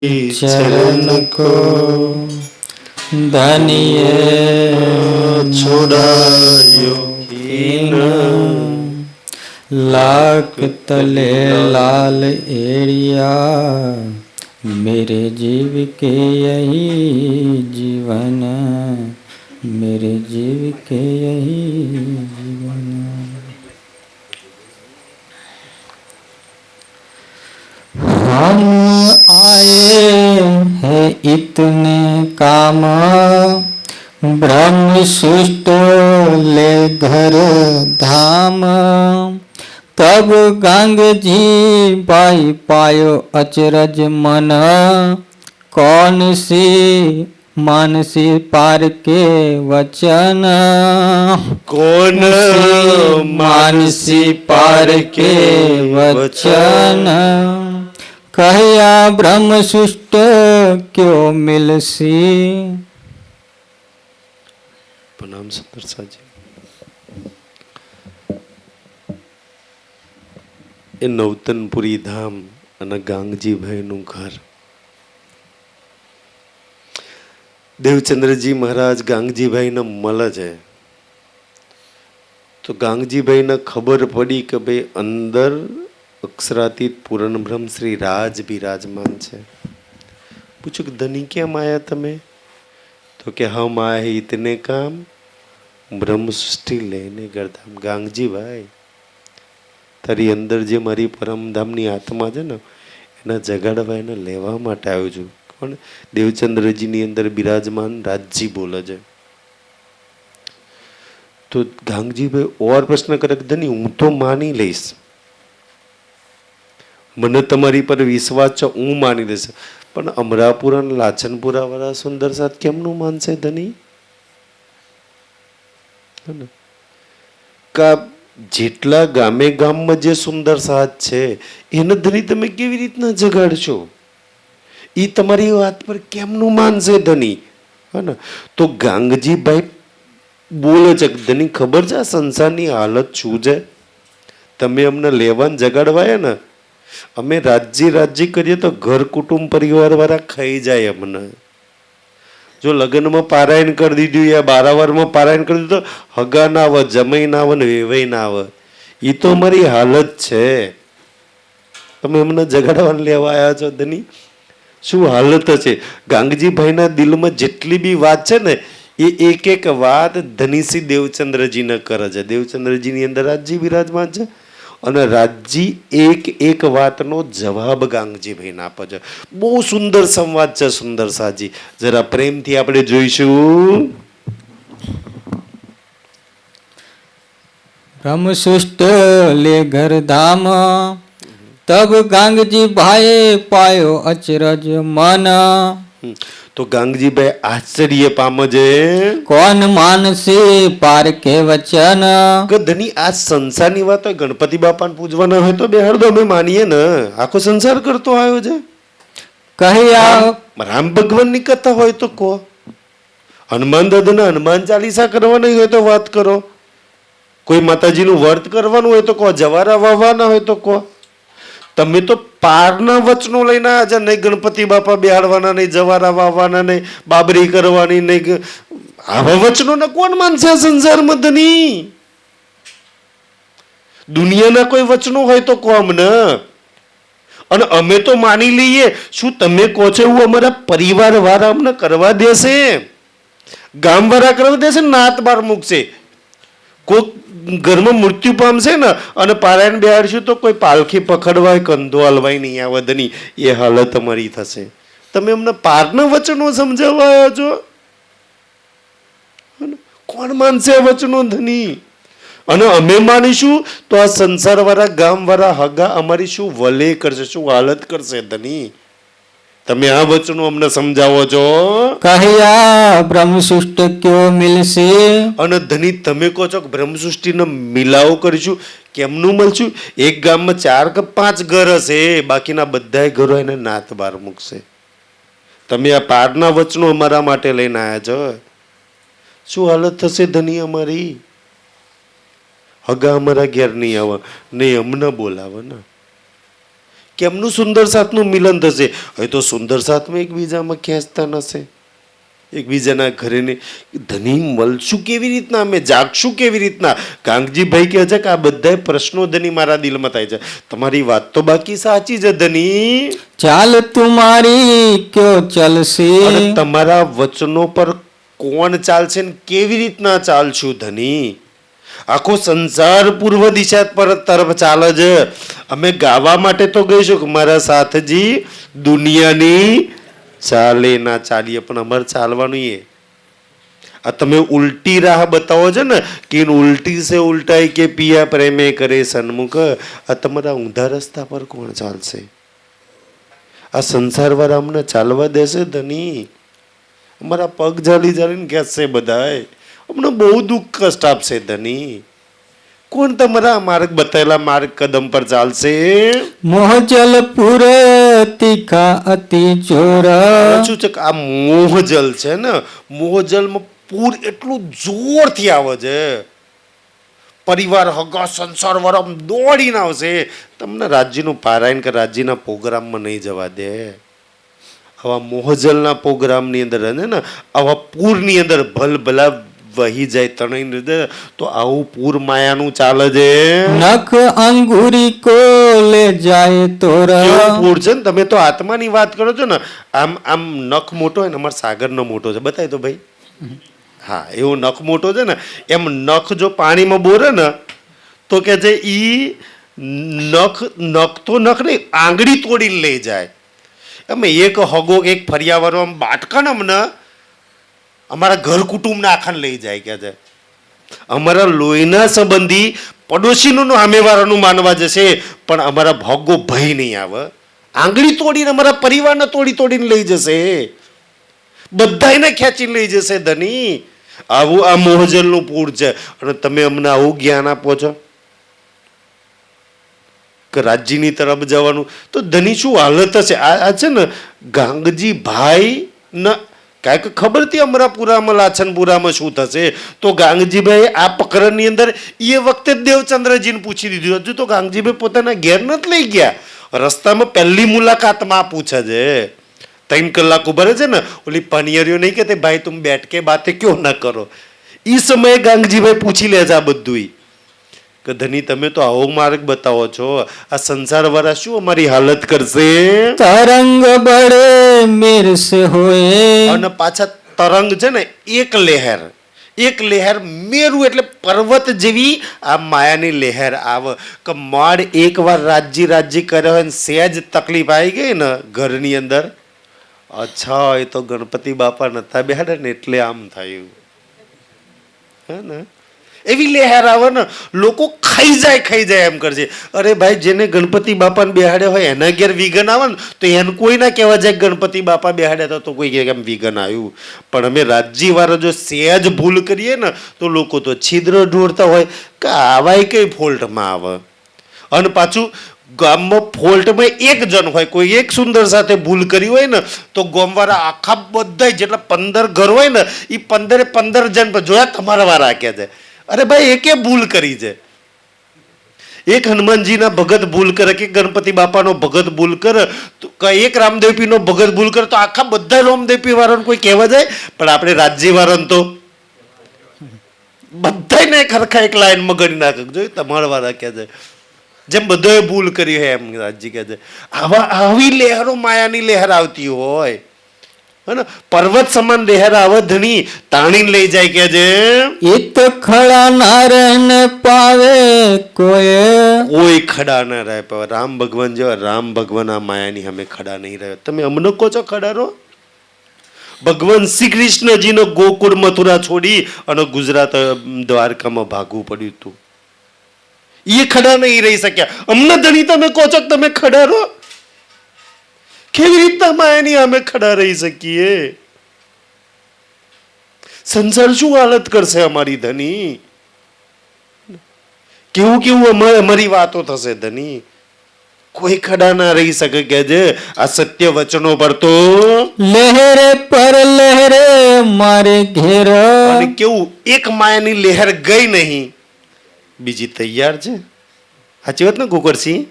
चरण को धनिए छुड़ायो कीन लाख तले लाल एड़िया मेरे जीव के यही जीवन मेरे जीव के यही जीवन। हम आए हैं इतने काम ब्रह्म सुष्ट ले घर धाम तब गंग जी पाई पायो अचरज मन कौन सी मानसी पार के वचन कौन मानसी पार के वचन कहया ब्रह्म सुष्ट क्यों मिलसी। प्रणाम सुंदरसा जी। એ નવતનપુરી ધામ અને ગાંગજીભાઈનું ઘર. દેવચંદ્રજી મહારાજ ગાંગજીભાઈને મળે છે તો ગાંગજીભાઈને ખબર પડી કે ભાઈ અંદર અક્ષરાતીત પૂરણ બ્રહ્મ શ્રી રાજ બિરાજમાન છે. પૂછ્યું કે ધની કેમ આયા તમે? તો કે હમ આયા હે ઇતને કામ બ્રહ્મ સૃષ્ટિ લઈને ગરધામ. ગાંગજીભાઈ તારી અંદર જે મારી પરમધામની આત્મા છે ને એના જગાડવા એને લેવા માટે આવ્યો છું. પણ દેવચંદ્રજીની અંદર બિરાજમાન રાજજી બોલે છે. તો ગાંગજીભાઈ ઓર પ્રશ્ન કરે કે ધની હું તો માની લઈશ, મને તમારી પર વિશ્વાસ છે, હું માની લઈશ, પણ અમરાપુરા અને લાચનપુરા વાળા સુંદર સાથ કેમનું માનશે ધની? કા જેટલા ગામે ગામમાં જે સુંદર સાથ છે એને ધની તમે કેવી રીતના જગાડશો? એ તમારી વાત પર કેમનું માનશે ધની? હે ને? તો ગાંગજીભાઈ બોલે છે ધની ખબર છે આ સંસારની હાલત શું છે? તમે અમને લેવાને જગાડવાયા ને, અમે રાજ્ય કરીએ તો ઘર કુટુંબ પરિવાર વાળા ખાઈ જાય અમને. જો લગ્નમાં પારાયણ કરી દીધું યા બારાવારમાં પારાયણ કરી દીધું તો હગા ના આવે, જમાઈ ના આવે ને વેવાઈ ના આવે. એ તો અમારી હાલત છે. તમે અમને જગાડવાને લેવા આવ્યા છો ધની, શું હાલત છે? ગાંગજીભાઈના દિલમાં જેટલી બી વાત છે ને એ એક એક વાત ધનીસી દેવચંદ્રજીને કરે છે. દેવચંદ્રજીની અંદર રાજજી બિરાજમાન છે અને રાજજી એક એક વાતનો જવાબ ગાંગજીભાઈને આપે છે. બહુ સુંદર સંવાદ છે સુંદર સાજી, જરા પ્રેમથી આપણે જોઈશું. ब्रह्म सुष्ट ले घर धाम तब गांगजी भाई पायो अचरज मन તો ગાંગજીભાઈ આશ્ચર્ય પામે છે. કોણ માનસે પાર કે વચન કે ધની આ સંસારની વાત હોય, ગણપતિ બાપાને પૂજવાના હોય તો બેહાડ દો, અમે માનીએ ને. આખો સંસાર કરતો આવ્યો છે. કહ્યા રામ ભગવાનની કથા હોય તો કહો, હનુમાન દાદાના હનુમાન ચાલીસા કરવાની હોય તો વાત કરો, કોઈ માતાજીનું વ્રત કરવાનું હોય તો કહો, જવારા વાવવાના હોય તો કહો. તમે તો પારના વચનો લઈને આવ્યા છે. નહીં ગણપતિ બાપા બેહાડવાના, નહીં જવારા વાવવાના, નહીં બાબરી કરવાની, નહીં આવા વચનોને કોણ માનશે સંસારમાં ધની? દુનિયાના કોઈ વચનો હોય તો કહો અમને, અને અમે તો માની લઈએ. શું તમે કહો છો એવું અમારા પરિવાર વાળા અમને કરવા દેશે? ગામ વાળા કરવા દેશે? નાત બાર મૂકશે? કોઈક ઘરમાં મૃત્યુ પામશે ને અને પારાયણ બેહાડશું તો કોઈ પાલખી પકડવાય, કંધો હલવાય નહીં આવે ધની, એ હાલત અમારી થશે. તમે અમને પારના વચનો સમજાવવા આવ્યા છો? કોણ માનશે આ વચનો ધની? અને અમે માનીશું તો આ સંસાર વાળા ગામ વાળા હગા અમારી શું વલે કરશે, શું હાલત કરશે ધની? તમે આ વચનો અમને સમજાવો છો. કહ્યા બ્રહ્મ સૃષ્ટિ ક્યો મિલશે. અને ધની તમે કહો છો કે બ્રહ્મ સૃષ્ટિનો મિલાવો કરીશું, કેમનું મળશું? એક ગામમાં 4 કે 5 ઘર હશે, બાકીના બધા ઘરો એને નાત બાર મૂકશે. તમે આ પારના વચનો અમારા માટે લઈને આવ્યા છો. શું હાલત થશે ધની અમારી? હગા અમારા ઘેર નહીં આવે, નહીં અમને બોલાવે ને. કેમનું સુંદર સાથનું મિલન થશે? હવે તો સુંદર સાથમાં એકબીજામાં ખેંચતા નશે, એકબીજાના ઘરે ને ધની મળશું કેવી રીતના, અમે જાગશું કેવી રીતના? ગાંગજીભાઈ કહે છે કે આ બધા પ્રશ્નો ધની મારા દિલમાં થાય છે. તમારી વાત તો બાકી સાચી છે ધની, ચાલ તુમારી ક્યો ચલશે, અને તમારા વચનો પર કોણ ચાલશે ને કેવી રીતના ચાલશું ધની? આખો સંસાર પૂર્વ દિશા પર તરફ ચાલે છે. અમે ગાવા માટે તો ગઈશું કે મારા સાથજી દુનિયાની ચાલે ના ચાલીએ, પણ અમારે ચાલવાનું એ. આ તમે ઉલટી રાહ બતાવો છો ને કે ઉલટી સે ઉલટાઈ કે પિયા પ્રેમે કરે સન્મુખ, આ તમારા ઊંધા રસ્તા પર કોણ ચાલશે? આ સંસાર વાળા અમને ચાલવા દેશે ધની? અમારા પગ જાલી જાલીને ખેંચશે બધાય, અમને બહુ દુઃખ કષ્ટ આપશે ધની. કોણ તમારા માર્ગ બતાવેલા માર્ગ કદમ પર ચાલશે? મોહજલ પુર તીખા અતિ જોર, શું છે કે આ મોહજલ છે ને, મોહજલમાં પૂર એટલું જોરથી આવે છે, પરિવાર હગા સંસાર વાળા દોડીને આવશે. તમને રાજ્યનું પારાયણ કે રાજ્યના પ્રોગ્રામમાં નહીં જવા દે. આવા મોહજલના પ્રોગ્રામની અંદર ને આવા પૂરની અંદર ભલભલા વહી જાય તણાઈ, તો આવું પૂર માયાનું ચાલે છે. નખ અંગુરી કો લે જાય તોર, કેવું પૂર છે ને? તમે તો આત્માની વાત કરો છો ને, આમ આમ નખ મોટો હોય ને, અમારા સાગરનો મોટો છે, બતાવી તો ભાઈ. હા, એવો નખ મોટો છે ને, એમ નખ જો પાણીમાં બોરે ને તો કે છે ઈ નખ તો નખ નહીં, આંગળી તોડીને લઈ જાય. અમે એક હગો એક ફરિયાવાળો આમ બાટકાને અમને અમારા ઘર કુટુંબના આખાને લઈ જાય કે છે. અમારા લોહીના સંબંધી પડોશીનું સામેવાળાનું માનવા જશે, પણ અમારા ભોગો ભય નહીં આવે. આંગળી તોડીને અમારા પરિવારને તોડીને લઈ જશે, બધાને ખેંચીને લઈ જશે ધની. આવું આ મોહજલનું પૂર છે, અને તમે અમને આવું જ્ઞાન આપો છો કે રાજ્યની તરફ જવાનું. તો ધની શું હાલત હશે? આ છે ને ગાંગજી ભાઈ ના કાંઈક ખબર હતી અમરાપુરામાં લાછનપુરામાં શું થશે, તો ગાંગજીભાઈ આ પ્રકરણની અંદર એ વખતે જ દેવચંદ્રજીને પૂછી દીધું. હજુ તો ગાંગજીભાઈ પોતાના ઘેર નથી લઈ ગયા, રસ્તામાં પહેલી મુલાકાતમાં પૂછે છે. 3 કલાક ઉભા રહે છે ને, ઓલી પનિયરીઓ નહીં કે ભાઈ તુમ બેઠ કે બાતે ક્યો ના કરો, એ સમયે ગાંગજીભાઈ પૂછી લે છે આ બધું કે ધની તમે તો આવો માર્ગ બતાવો છો, આ સંસાર વાળા શું અમારી હાલત કરશે? તરંગ બળે મેર સે હોએ, અને પાછા તરંગ છે ને એક લહેર મેરું એટલે પર્વત જેવી આ માયાની લહેર આવે કે માડ એકવાર રાજ્ય કરે હોય ને સહેજ તકલીફ આવી ગઈ ને ઘરની અંદર, અચ્છા એ તો ગણપતિ બાપા નતા બેહાડે ને એટલે આમ થયું, હે ને? એવી લહેર આવે ને, લોકો ખાઈ જાય એમ કરશે. અરે ભાઈ, જેને ગણપતિ બાપાને બેહાડ્યા હોય એના ઘેર વિઘન આવે ને તો એને કોઈ ના કહેવા જાય ગણપતિ બાપા બેહાડ્યા તો કોઈ કેમ વિઘન આવ્યું. પણ અમે રાજ્યવાળા જો સહેજ ભૂલ કરીએ ને તો લોકો તો છિદ્ર ઢોળતા હોય કે આવાય કઈ ફોલ્ટમાં આવે. અને પાછું ગામમાં ફોલ્ટમાં એક જણ હોય, કોઈ એક સુંદર સાથે ભૂલ કરી હોય ને તો ગામવાળા આખા બધા જેટલા 15 ઘર હોય ને એ 15 જણ જોયા તમારા વાળા કે છે. અરે ભાઈ, એકે ભૂલ કરી છે. એક હનુમાનજીના ભગત ભૂલ કરે કે ગણપતિ બાપાનો ભગત ભૂલ કરે, તો એક રામદેવપીનો ભગત ભૂલ કરે તો આખા બધા રામદેવપી વાળાને કોઈ કહેવા જાય? પણ આપણે રાજ્ય વાળાને તો બધાને ખરખા એક લાઈનમાં ગણી નાખે. જોયું તમારા વાળા કે છે જેમ બધાએ ભૂલ કરી હોય એમ રાજજી કે છે. આવી લહેરો માયાની લહેર આવતી હોય, પર્વત સમાન લહેર આવે ધણી તાણીને લઈ જાય કે છે. ઈત ખડા નારન પાવે કોઈ ખડા ના રહે પાવે. રામ ભગવાન જેવા રામ ભગવાન આ માયાની અમે ખડા નહીં રહ્યો. તમે અમને કહો છો ખડા રહો? ભગવાન શ્રી કૃષ્ણજીનો ગોકુળ મથુરા છોડી અને ગુજરાત દ્વારકામાં ભાગવું પડ્યું હતું. એ ખડા નહીં રહી શક્યા. અમને ધણી તમે કહો છો તમે ખડા રહો? કેવી રીતના માયાની અમે ખડા રહી શકીએ? સંસાર શું હાલત કરશે અમારી ધની? કેવું અમારી વાતો થશે ધની? કોઈ ખડા ના રહી શકે કે છે આ સત્ય વચનો પર તો લહેરે પર લહેરે મારે ઘેર. અને કેવું એક માયાની લહેર ગઈ નહીં, બીજી તૈયાર છે. સાચી વાત ને કુકરસિંહ?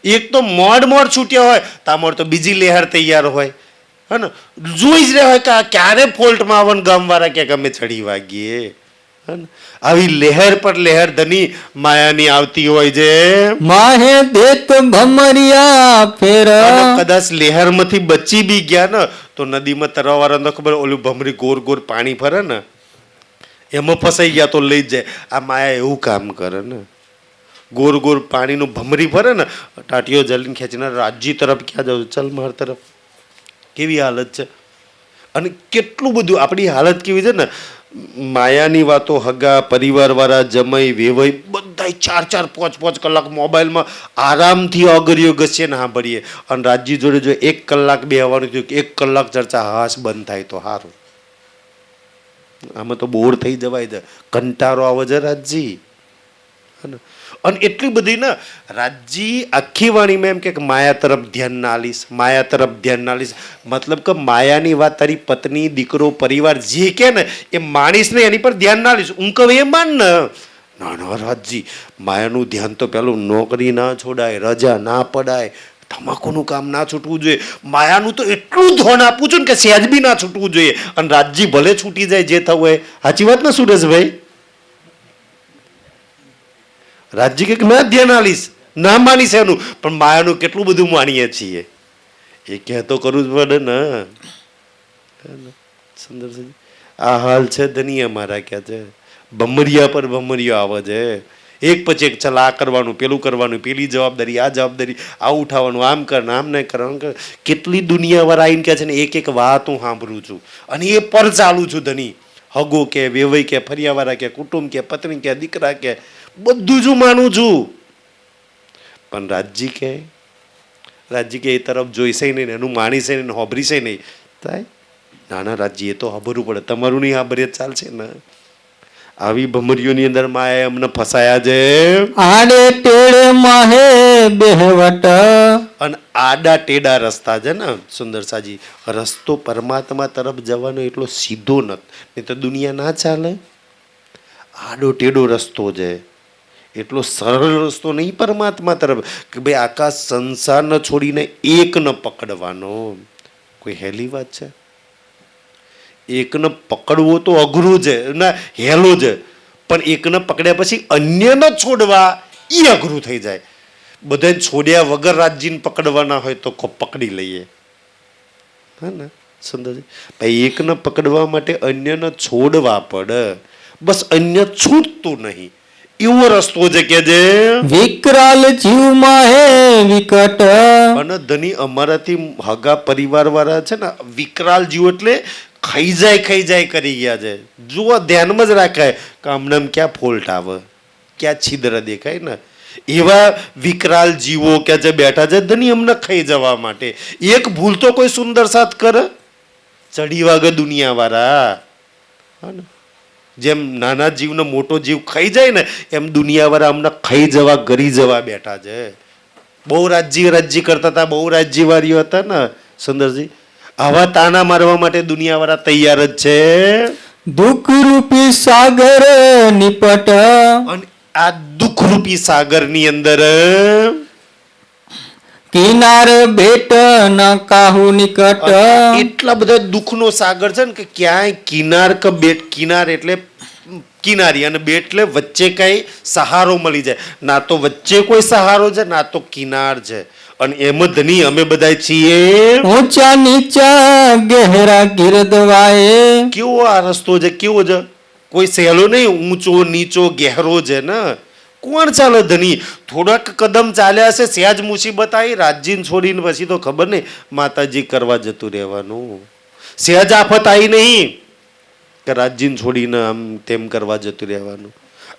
એક તો મોડ છૂટ્યા હોય તામોર તો બીજી લહેર તૈયાર હોય હે ને જોઈ જ રહ્યા હોય કે આ ક્યારે ફોલ્ટમાં આવન ગામવાળા ક્યાંક અમે ચડી વાગીએ હે ને આવી લહેર પર લહેર ધની માયાની આવતી હોય છે માહે દેત ભમરિયા ફેર અને કદાચ લહેરમાંથી બચી બી ગયા ને તો નદીમાં તરવાવાળાને તો ખબર ઓલું ભમરી ગોર ગોર પાણી ફરે ને એમાં ફસાઈ ગયા તો લઈ જ જાય આ માયા એવું કામ કરે ને ગોર ગોર પાણીનું ભમરી ફરે ને ટાટીઓ જલીને ખેંચીને રાજ્ય તરફ ક્યાં જાવ ચાલ માર તરફ કેવી હાલત છે અને કેટલું બધું આપણી હાલત કેવી છે ને માયાની વાતો હગા પરિવારવાળા જમાઈ વેવાઈ બધા 4-4 5-5 કલાક મોબાઈલમાં આરામથી અગર્યો ઘસીએ ને સાંભળીએ અને રાજ્ય જોડે જો 1 કલાક બેહવાનું થયું કે 1 કલાક ચર્ચા હાશ બંધ થાય તો સારું આમાં તો બોર થઈ જવાય છે કંટાળો આવે છે રાજજી અને એટલી બધી ને રાજજી આખી વાણીમાં એમ કે માયા તરફ ધ્યાન ના આલીશ માયા તરફ ધ્યાન ના આલીશ મતલબ કે માયાની વાત તારી પત્ની દીકરો પરિવાર જે કે ને એ માણીશ ને એની પર ધ્યાન ના આલીશ હું કહું એ માન ને ના ના રાજજી માયાનું ધ્યાન તો પેલું નોકરી ના છોડાય રજા ના પડાય તમાકુનું કામ ના છૂટવું જોઈએ માયાનું તો એટલું ધ્યાન આપવું છું ને કે સહેજ બી ના છૂટવું જોઈએ અને રાજજી ભલે છૂટી જાય જે થવું હોય સાચી વાત ને સુરેશભાઈ રાજજી કે ના ધ્યાન આલીશ ના માનીશ એનું પણ માયાનું કેટલું બધું માનીએ છીએ એ કહેતો કરવું જ પડે ને સુંદરસિંહ આ હાલ છે ધની અમારા ક્યાં છે ભમરિયા પર ભમરિયો આવે છે એક પછી એક ચાલ આ કરવાનું પેલું કરવાનું પેલી જવાબદારી આ જવાબદારી આ ઉઠાવવાનું આમ કર આમ નહીં કરવાનું કેટલી દુનિયાવાળા આવીને કહે છે ને એક વાત હું સાંભળું છું અને એ પર ચાલું છું ધની હગો કે વેવાઈ કે ફરિયાવાળા કે કુટુંબ કે પત્ની કે દીકરા કે બધું જ હું માનું છું પણ રાજજી કે એ તરફ જોઈશે નહીં એનું માણીશે નહીં હોભરીશે નહીં થાય નાના રાજજી એ તો હબરવું પડે તમારું નહીં હાબરીએ ચાલશે ને આવી ભમરીઓની અંદર માયા અમને ફસાયા છે આડે ટેડે માહે બેહવટ અને આડા ટેડા રસ્તા છે ને સુંદરસાજી રસ્તો પરમાત્મા તરફ જવાનો એટલો સીધો નથી નહીં તો દુનિયા ના ચાલે આડો ટેડો રસ્તો છે એટલો સરળ રસ્તો નહીં પરમાત્મા તરફ કે ભાઈ આખા સંસારને છોડીને એકને પકડવાનો કોઈ હેલી વાત છે એકને પકડવો તો અઘરું છે ના હેલો છે પણ એકને પકડ્યા પછી અન્યને છોડવા એ અઘરું થઈ જાય બધાને છોડ્યા વગર રાજજીને પકડવાના હોય તો પકડી લઈએ હા ને સુંદરજી ભાઈ એકને પકડવા માટે અન્યને છોડવા પડે બસ અન્ય છૂટતું નહીં એવો રસ્તો છે કે જે વિકરાલ જીવમાં હે વિકટ અને ધની અમારાથી હગા પરિવાર વાળા છે ને વિકરાલ જીવ એટલે ખાઈ જાય કરી ગયા છે જુઓ ધ્યાનમાં જ રાખાય કે અમને ક્યાં ફોલ્ટ આવે ક્યાં છિદ્ર દેખાય ને એવા વિકરાલ જીવો કે જે બેઠા છે ધની અમને ખાઈ જવા માટે એક ભૂલ તો કોઈ સુંદર સાથ કરે ચડી વાગે દુનિયા વાળા જેમ નાના જીવને મોટો જીવ ખાઈ જાય ને એમ દુનિયા વાળા અમને ખાઈ જવા ગરી જવા બેઠા છે બહુ રાજ્ય કરતા હતા બહુ રાજ્યવાળીઓ હતા ને સુંદરજી આવા તાના મારવા માટે દુનિયાવાળા તૈયાર જ છે દુઃખરૂપી સાગર નિપટ અને આ દુઃખરૂપી સાગરની અંદર કિનાર બેટ ન કાહુ નિકટ એટલા બધા દુઃખનો સાગર છે ને કે ક્યાંય કિનાર કે બેટ કિનાર એટલે કિનારી અને બેટ એટલે વચ્ચે કઈ સહારો મળી જાય ના તો વચ્ચે કોઈ સહારો છે ના તો કિનાર છે અને એમ ધની અમે બધા છીએ ઊંચા નીચા ગહેરા ગિરદવાએ કેવો આ રસ્તો છે કેવો છે કોઈ સહેલો નહીં ઊંચો નીચો ગહેરો છે ને કોણ ચાલે ધની થોડાક કદમ ચાલ્યા હશે સહેજ મુસીબત આવી રાજજીને છોડીને પછી તો ખબર નહીં માતાજી કરવા જતું રહેવાનું સહેજ આફત આવી નહીં કે રાજજીને છોડીને આમ તેમ કરવા જતું રહેવાનું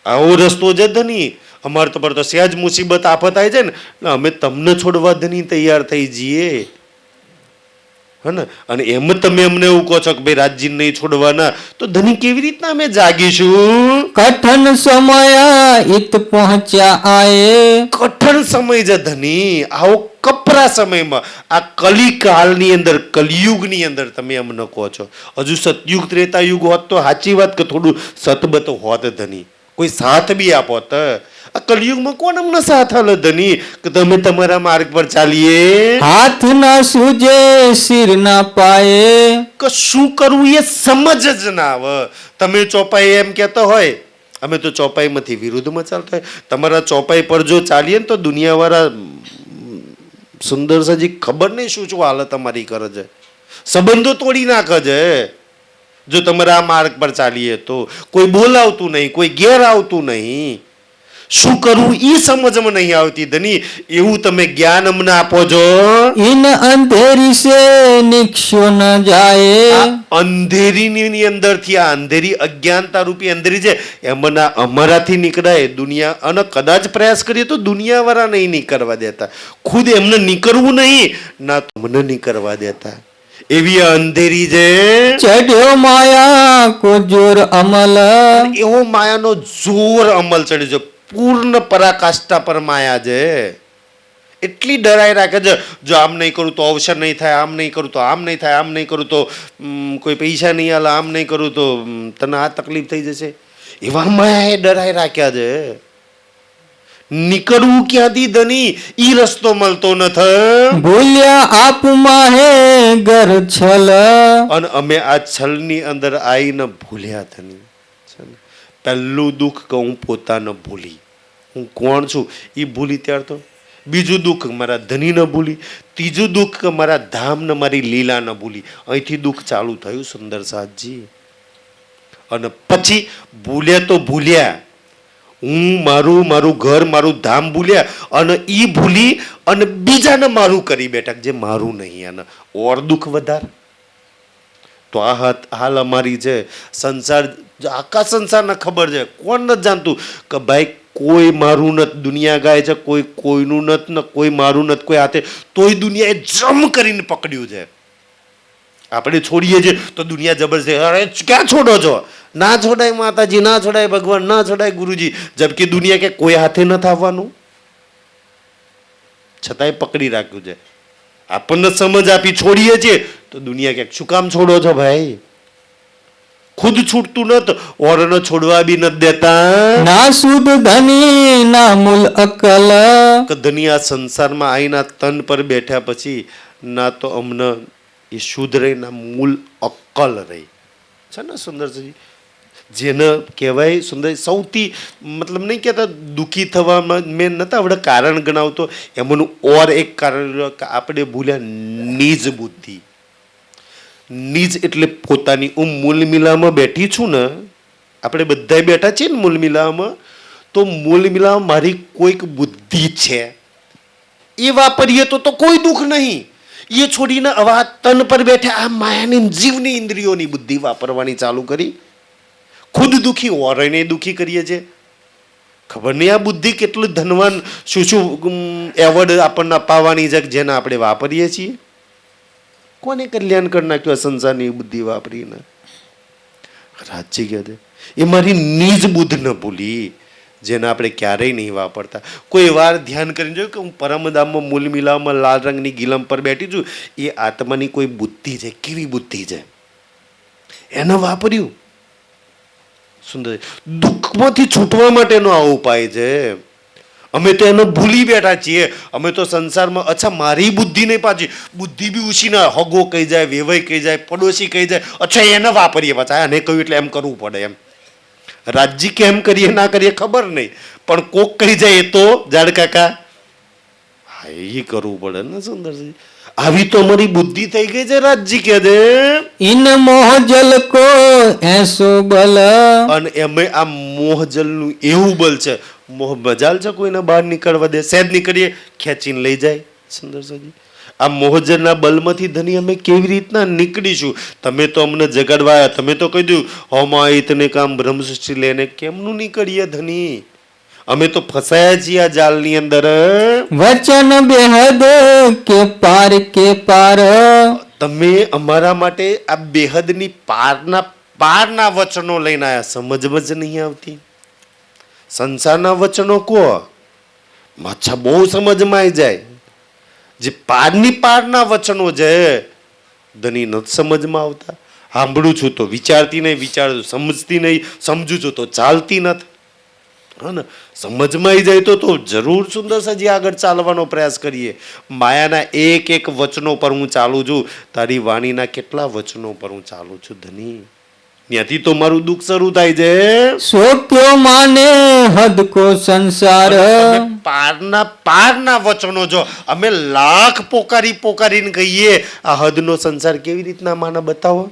આવો રસ્તો છે ધની અમારે તો પર તો સહેજ મુસીબત આફત આવી જાય ને અમે તમને છોડવા ધની તૈયાર થઈ જઈએ હે ને અને એમ તમે અમને એવું કહો છો કે ભાઈ રાજજીને નહીં છોડવાના તો ધની કેવી રીતના અમે જાગીશું કઠન સમય ઇત પહોંચ્યા આયે કઠણ સમય છે ધની આવો કપરા સમયમાં આ કલિકાળની અંદર કલિયુગની અંદર તમે અમને કહો છો હજુ સતયુગ ત્રેતાયુગ હોત તો સાચી વાત કે થોડું સતબત હોત ધની કોઈ સાથ બી આપો તો આ કળિયુગમાં કોણ અમને સાથ આલે ધની કે તમે તમારા માર્ગ પર ચાલીએ હાથ ના સૂજે શિર ના પાયે કે શું કરવું એ સમજ જ ના આવે તમે ચોપાઈ એમ કહેતા હોય અમે તો ચોપાઈમાંથી વિરુદ્ધમાં ચાલતા હોય તમારા ચોપાઈ પર જો ચાલીએ ને તો દુનિયાવાળા સુંદર સજી ખબર નહીં શું શું હાલત તમારી કરે છે સંબંધો તોડી નાખે છે જો તમારા આ માર્ગ પર ચાલીએ તો કોઈ બોલાવતું નહીં કોઈ ઘેર આવતું નહીં શું કરવું એ સમજમાં નહીં આવતી ધની એવું તમે જ્ઞાન અમને આપો છો ઇન અંધેરી સે નિક્ષો ન જાય અંધેરીની અંદરથી આ અંધેરી અજ્ઞાનતા રૂપી અંધેરી છે એમના અમારાથી નીકળાય દુનિયા અને કદાચ પ્રયાસ કરીએ તો દુનિયાવાળા નહીં નીકળવા દેતા ખુદ એમને નીકળવું નહીં ના તમને નીકળવા દેતા એવી અંધેરી છે ચઢ્યો માયા કો જોર અમલ એવો માયાનો જોર અમલ ચડ્યો છે પૂર્ણ પરાકાષ્ઠા પર માયા છે એટલી ડરાઈ રાખે છે જો આમ નહીં કરું તો અવસર નહીં થાય આમ નહીં કરું તો આમ નહીં થાય આમ નહીં કરું તો કોઈ પૈસા નહીં આલે આમ નહીં કરું તો તને આ તકલીફ થઈ જશે એવા માયાએ ડરાઈ રાખ્યા છે નીકળવું ક્યાંથી ધની ઈ રસ્તો મળતો નથી ભૂલ્યા આપમાં હે ઘર છલ અને અમે આ છલની અંદર આવીને ભૂલ્યા ધની પહેલું દુઃખ કે હું પોતાને ભૂલી હું કોણ છું એ ભૂલી ત્યાર તો બીજું દુઃખ મારા ધની ન ભૂલી ત્રીજું દુઃખ કે મારા ધામ ને મારી લીલા ન ભૂલી અહીંથી દુઃખ ચાલુ થયું સુંદર સાધજી અને પછી ભૂલ્યા તો ભૂલ્યા હું મારું ઘર મારું ધામ ભૂલ્યા અને ઈ ભૂલી અને બીજાને મારું કરી બેઠા જે મારું નહીં અને ઓર દુઃખ વધાર તો આ હાલ અમારી છે સંસાર આખા સંસારને ખબર છે કોણ નથી જાણતું કે ભાઈ કોઈ મારું નથી દુનિયા ગાય છે કોઈ કોઈનું નથી ને કોઈ મારું નથી કોઈ હાથે તોય દુનિયાએ જમ કરીને પકડ્યું છે આપણે છોડીએ છીએ તો દુનિયા જબરજસ્ત અરે ક્યાં છોડો છો ના છોડાય માતાજી ના છોડાય ભગવાન ના છોડાય ગુરુજી જબકે દુનિયા કે કોઈ હાથે નથી આવવાનું છતાંય પકડી રાખ્યું છે આપણને સમજ આપી છોડીએ છીએ તો દુનિયા કે શું કામ છોડો છો ભાઈ ખુદ છૂટતું નત ઓરને છોડવા બી નથી દેતા ના સુદ ધની ના મૂલ અકલ કે ધની આ સંસારમાં આઈના તન પર બેઠા પછી ના તો અમને એ શુદ્ધ રહી ના મૂળ અક્કલ રહી છે ને સુંદરજી જેને કહેવાય સુંદર સૌથી મતલબ નહીં કહેતા દુઃખી થવામાં મેં નતા આપણે કારણ ગણાવતો એમાંનું ઓર એક કારણ કે આપણે ભૂલ્યા નિજ બુદ્ધિ નિજ એટલે પોતાની હું મૂલ મિલામાં બેઠી છું ને આપણે બધા બેઠા છીએ ને મૂલ મિલામાં તો મૂલ મિલામાં મારી કોઈક બુદ્ધિ છે એ વાપરીએ તો કોઈ દુઃખ નહીં એ છોડીને અવા તન પર બેઠા આ માયાની જીવની ઇન્દ્રિયોની બુદ્ધિ વાપરવાની ચાલુ કરી ખુદ દુઃખી ઓરને દુઃખી કરીએ છીએ ખબર નહીં આ બુદ્ધિ કેટલું ધનવાન શું શું એવોર્ડ આપણને અપાવવાની છે જેને આપણે વાપરીએ છીએ કોને કલ્યાણ કરી નાખ્યું આ સંસારની બુદ્ધિ વાપરીને રાજજી કહે છે એ મારી નિજ બુદ્ધ ન ભૂલી જેને આપણે ક્યારેય નહીં વાપરતા કોઈ વાર ધ્યાન કરીને જોયું કે હું પરમધામમાં મૂલ મિલાવમાં લાલ રંગની ગિલમ પર બેઠી છું એ આત્માની કોઈ બુદ્ધિ છે કેવી બુદ્ધિ છે એને વાપર્યું સુંદર દુઃખમાંથી છૂટવા માટેનો આ ઉપાય છે અમે તો એને ભૂલી બેઠા છીએ અમે તો સંસારમાં અચ્છા મારી બુદ્ધિ નહીં પાછી બુદ્ધિ બી ઉછી ના હગો કહી જાય વેવાઈ કહી જાય પડોશી કહી જાય અચ્છા એને વાપરીએ પાછા એને કહ્યું એટલે એમ કરવું પડે એમ રાજજી કેમ કરીએ ના કરીએ ખબર નહીં પણ કોક કહી જાય એ તો જાડ કાકા હા એ કરવું પડે ને સુંદરજી આવી તો અમારી બુદ્ધિ થઈ ગઈ છે રાજજી કે છે ઇન મોહજલ કો એસો બલ અને એમે આ મોહજલનું એવું બલ છે મોહ મજાલ છે કોઈને બહાર નીકળવા દે સહેજ નીકળીએ ખેંચીને લઈ જાય સુંદરજી આ મોહજલના બલમાંથી ધની અમે કેવી રીતના નીકળીશું તમે તો અમને જગાડવા તમે તો કહી દઉં હોમાં ઈતને કામ બ્રહ્મસૃષ્ટિ લઈને કેમનું નીકળીએ ધની અમે તો ફસાયા છીએ આ જાલની અંદર વચન બેહદ કે પાર તમે અમારા માટે આ બેહદની પારના વચનો લઈને આવ્યા સમજમાં જ નહીં આવતી સંસારના વચનો કો અચ્છા બહુ સમજમાં આવી જાય જે પારના વચનો છે ધની નથી સમજમાં આવતા સાંભળું છું તો વિચારતી નહીં વિચારું સમજતી નહીં સમજું છું તો ચાલતી નથી હા ને, સમજમાં આવી જાય તો જરૂર સુંદર સાજી આગળ ચાલવાનો પ્રયાસ કરીએ. માયાના એક એક વચનો પર હું ચાલું છું, તારી વાણીના કેટલા વચનો પર હું ચાલું છું ધની. ત્યાંથી તો મારું દુઃખ શરૂ થાય છે. સો ક્યો માને હદ કો સંસાર. પારના વચનો જો અમે લાખ પોકારીને કહીએ, આ હદનો સંસાર કેવી રીતના માને બતાવો.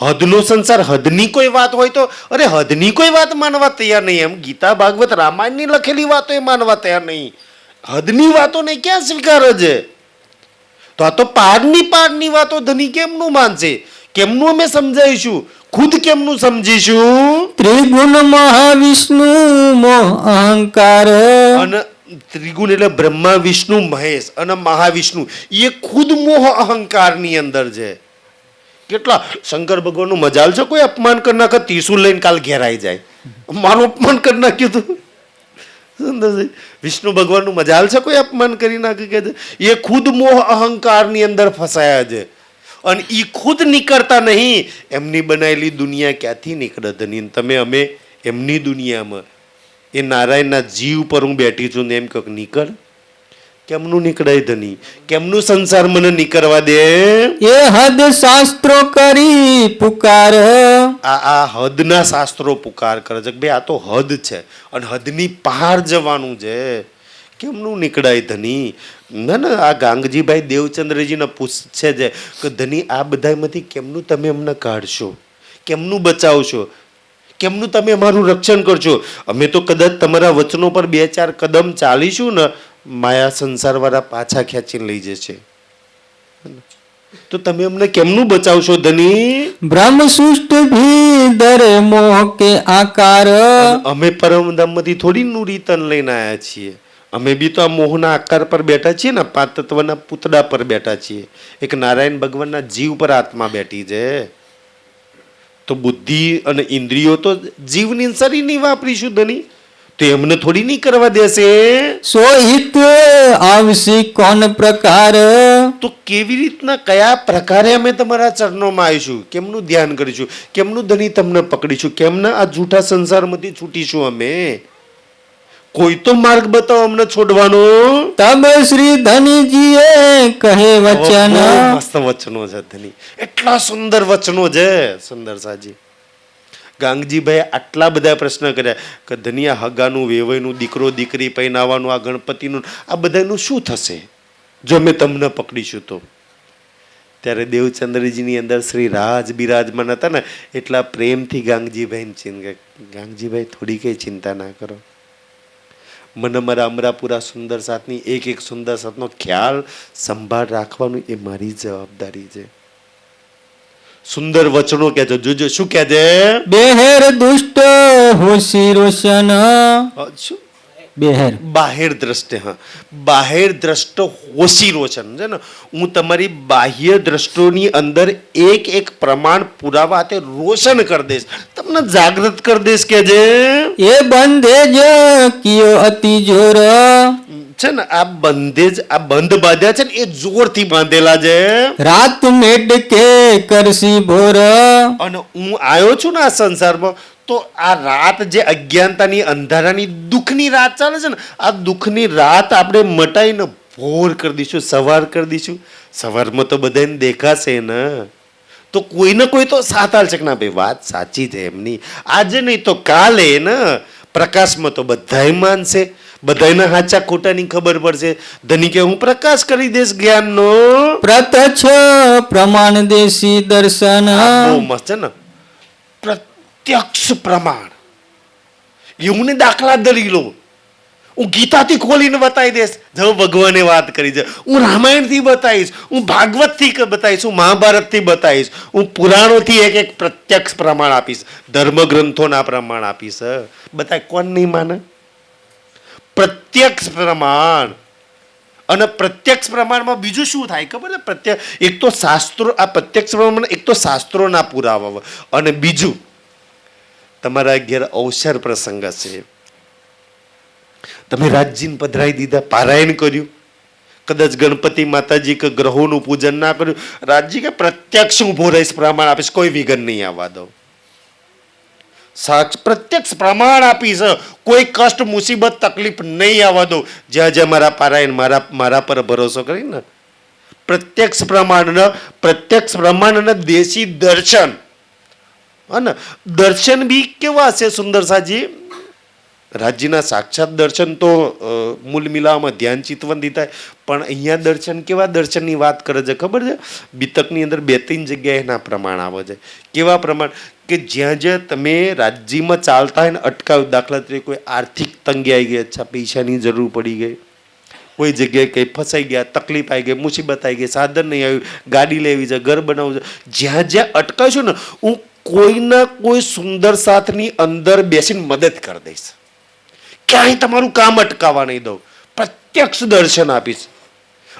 હદનો સંસાર, હદની કોઈ વાત હોય તો, અરે હદની કોઈ વાત માનવા તૈયાર નહીં. એમ ગીતા ભાગવત રામાયણની લખેલી વાતો એ માનવા તૈયાર નહીં. હદની વાતોને ક્યાં સ્વીકારે છે? તો આ તો પારની વાતો ધની કેમનું માનશે? કેમનું અમે સમજાઈશું? ખુદ કેમનું સમજીશું? ત્રિગુણ મહાવિષ્ણુ મોહ અહંકાર. અને ત્રિગુણ એટલે બ્રહ્મા વિષ્ણુ મહેશ અને મહાવિષ્ણુ, એ ખુદ મોહ અહંકારની અંદર છે. કેટલા શંકર ભગવાનનું મજાલ છે, કોઈ અપમાન કરી નાખે ત્રિશુલ લઈને કાલ ઘેરાઈ જાય. મારું અપમાન કરી નાખ્યું હતું. સુંદર. વિષ્ણુ ભગવાનનું મજાલ છે, કોઈ અપમાન કરી નાખે કે એ ખુદ મોહ અહંકારની અંદર ફસાયા છે. અને એ ખુદ નીકળતા નહીં. એમની બનાવેલી દુનિયા ક્યાંથી નીકળે ધની? તમે અમે એમની દુનિયામાં, એ નારાયણના જીવ પર હું બેઠી છું ને એમ કહો નીકળ. કેમનું નીકળાય ધની? કેમનું સંસાર મને નીકળવા દે? એ હદ શાસ્ત્રો કરી પુકાર. આ હદના શાસ્ત્રો પુકાર કરે છે કે ભાઈ આ તો હદ છે અને હદની બહાર જવાનું છે. કેમનું નીકળાય ધની? ના ના, આ ગાંગજીભાઈ દેવચંદ્રજીને પૂછે છે કે ધની આ બધામાંથી કેમનું તમે અમને કાઢશો? કેમનું બચાવશો? કેમનું તમે અમારું રક્ષણ કરશો? અમે તો કદાચ તમારા વચનો પર 2-4 કદમ ચાલીશું ને, માયા સંસારવાળા પાછા ખેંચીને લઈ જશે. તો તમે અમને કેમનું બચાવશો ધની? બ્રહ્મ સૃષ્ટિ ભીદર મોહ કે આકાર. અમે પરમધામમાંથી થોડી નુરીતન લઈને આવ્યા છીએ. અમે બી તો આ મોહના આકાર પર બેઠા છીએ ને, 5 તત્વના પૂતળા પર બેઠા છીએ. એક નારાયણ ભગવાનના જીવ પર આત્મા બેઠી છે. તો બુદ્ધિ અને ઇન્દ્રિયો તો જીવની શરીરની વાપરીશું ધની. તો એમને થોડી નહીં કરવા દેશે. સો હિત આવશી કોણ પ્રકાર. તો કેવી રીતના, કયા પ્રકારે અમે તમારા ચરણોમાં આવીશું? કેમનું ધ્યાન કરીશું? કેમનું ધની તમને પકડીશું? કેમના આ જૂઠા સંસારમાંથી છૂટીશું અમે? કોઈ તો માર્ગ બતાવો અમને છોડવાનો. તબ શ્રી ધનીજીએ કહે વચન. મસ્ત વચનો છે ધની, એટલા સુંદર વચનો છે. સુંદર સાજી ગાંગજીભાઈ આટલા બધા પ્રશ્ન કર્યા કે ધનિયા હગાનું, વેવાઈનું, દીકરો દીકરી પહેરાવાનું, આ ગણપતિનું, આ બધાનું શું થશે જો અમે તમને પકડીશું તો? ત્યારે દેવચંદ્રજીની અંદર શ્રી રાજ બિરાજમાન હતા ને, એટલા પ્રેમથી ગાંગજીભાઈ ગાંગજીભાઈ થોડી કઈ ચિંતા ના કરો. મને મારા અમરાપુરા સુંદર સાથની એક સુંદર સાથનો ખ્યાલ સંભાળ રાખવાનું એ મારી જવાબદારી છે. સુંદર વચનો કે છે, જોજો શું કે છે? બેહેર દુષ્ટ હોશી રોશન. શું? બેહેર બાહેર દ્રષ્ટિ. હા, બાહેર દ્રષ્ટ હોશી રોશન છે ને. હું તમારી બાહ્ય દ્રષ્ટિની અંદર એક પ્રમાણ પુરાવા તે રોશન કરી દઈશ, તમને જાગૃત કરી દઈશ કે જે એ બંધે જ કિયો અતિ જોર. છે ને આ બંધેજ, આ બંધ બાંધ્યા છે ને એ જોરથી બાંધેલા છે. રાત મેડ કે કરસી ભોર. અને હું આવ્યો છું ને આ સંસારમાં, તો આ રાત જે અજ્ઞાનતાની, અંધારાની, દુઃખની રાત ચાલે છે ને, આ દુઃખની રાત આપણે મટાઈને ભોર કરી દઈશું, સવાર કરી દઈશું. સવારમાં તો બધાને દેખાશે ને, તો કોઈને કોઈ તો સાથ હાલશે કે ના ભાઈ વાત સાચી છે એમની. આજે નહીં તો કાલે ને પ્રકાશમાં તો બધાય માનશે, બધાના સાચા ખોટાની ખબર પડશે. ધની કે હું પ્રકાશ કરી દઈશ જ્ઞાનનો. પ્રત્યક્ષ પ્રમાણ દેશી દર્શન. બહુ મસ્ત છે ને, પ્રત્યક્ષ પ્રમાણ. એવું ને દાખલા દલીલો હું ગીતાથી ખોલીને બતાવી દઈશ. જો ભગવાને વાત કરી છે, હું રામાયણથી બતાવીશ, હું ભાગવતથી બતાવીશ, હું મહાભારતથી બતાવીશ, હું પુરાણોથી એક પ્રત્યક્ષ પ્રમાણ આપીશ, ધર્મગ્રંથોના પ્રમાણ આપીશ. બતાય કોણ નહીં માને? પ્રત્યક્ષ પ્રમાણ. અને પ્રત્યક્ષ પ્રમાણમાં બીજું શું થાય ખબર છે? એક તો શાસ્ત્રો, આ પ્રત્યક્ષ પ્રમાણ એક તો શાસ્ત્રોના પુરાવા, અને બીજું તમારા ઘેર અવસર પ્રસંગ છે, તમે રાજજીને પધરાઈ દીધા, પારાયણ કર્યું, કદાચ ગણપતિ માતાજી કે ગ્રહોનું પૂજન ના કર્યું, રાજજી કે પ્રત્યક્ષ ઉભો રહીશ, પ્રમાણ આપીશ, કોઈ વિઘન નહીં આવવા દો. પ્રત્યક્ષ પ્રમાણ આપીશ, કોઈ કષ્ટ મુસીબત તકલીફ નહીં આવવા દો. જ્યાં જ્યાં મારા પારાયણ મારા પર ભરોસો કરીને પ્રત્યક્ષ પ્રમાણ અને દેશી દર્શન. અને દર્શન બી કેવા છે સુંદર સાજી? રાજ્યના સાક્ષાત દર્શન તો મૂળ મિલાવામાં ધ્યાન ચિતવંતી થાય, પણ અહીંયા દર્શન કેવા દર્શનની વાત કરે છે ખબર છે? બીતકની અંદર 2-3 જગ્યાએ એના પ્રમાણ આવે છે. કેવા પ્રમાણ? કે જ્યાં જ્યાં તમે રાજ્યમાં ચાલતા હોય ને અટકાવ, દાખલા તરીકે કોઈ આર્થિક તંગી આવી ગઈ, અચ્છા પૈસાની જરૂર પડી ગઈ, કોઈ જગ્યાએ કંઈ ફસાઈ ગયા, તકલીફ આવી ગઈ, મુસીબત આવી ગઈ, સાધન નહીં આવ્યું, ગાડી લેવી છે, ઘર બનાવવું છે, જ્યાં જ્યાં અટકાવશું ને હું કોઈના કોઈ સુંદર સાથની અંદર બેસીને મદદ કરી દઈશ. ક્યાંય તમારું કામ અટકાવવા નહીં દઉં, પ્રત્યક્ષ દર્શન આપીશ.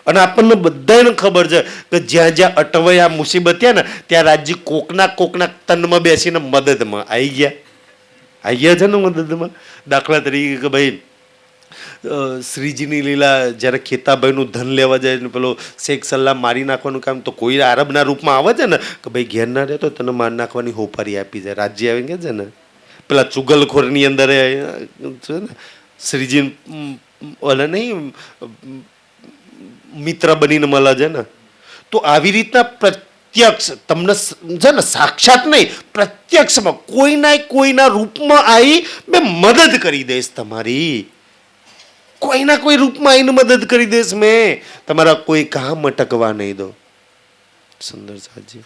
અને આપણને બધાને ખબર છે કે જ્યાં જ્યાં અટવાયા મુસીબત થયા ને ત્યાં રાજ્ય કોકના તનમાં બેસીને મદદમાં આવી ગયા છે ને મદદમાં. દાખલા તરીકે કે ભાઈ શ્રીજીની લીલા જ્યારે ખેતાભાઈનું ધન લેવા જાય ને પેલો શેખ સલ્લા મારી નાખવાનું કામ, તો કોઈ આરબના રૂપમાં આવે છે ને કે ભાઈ ઘેર ના રહેતો તને મારી નાખવાની હોપારી આપી જાય. રાજ્ય આવી ગયા છે ને પેલા ચુગલખોરની અંદર છે ને શ્રીજી ઓલા નહીં મિત્ર બનીને મળે છે ને. તો આવી રીતના પ્રત્યક્ષ તમને છે ને, સાક્ષાત નહીં પ્રત્યક્ષમાં કોઈના રૂપમાં આવી મેં મદદ કરી દઈશ તમારી. કોઈના કોઈ રૂપમાં આવીને મદદ કરી દઈશ મેં, તમારા કોઈ કામ અટકવા નહીં દો. સુંદર સાજી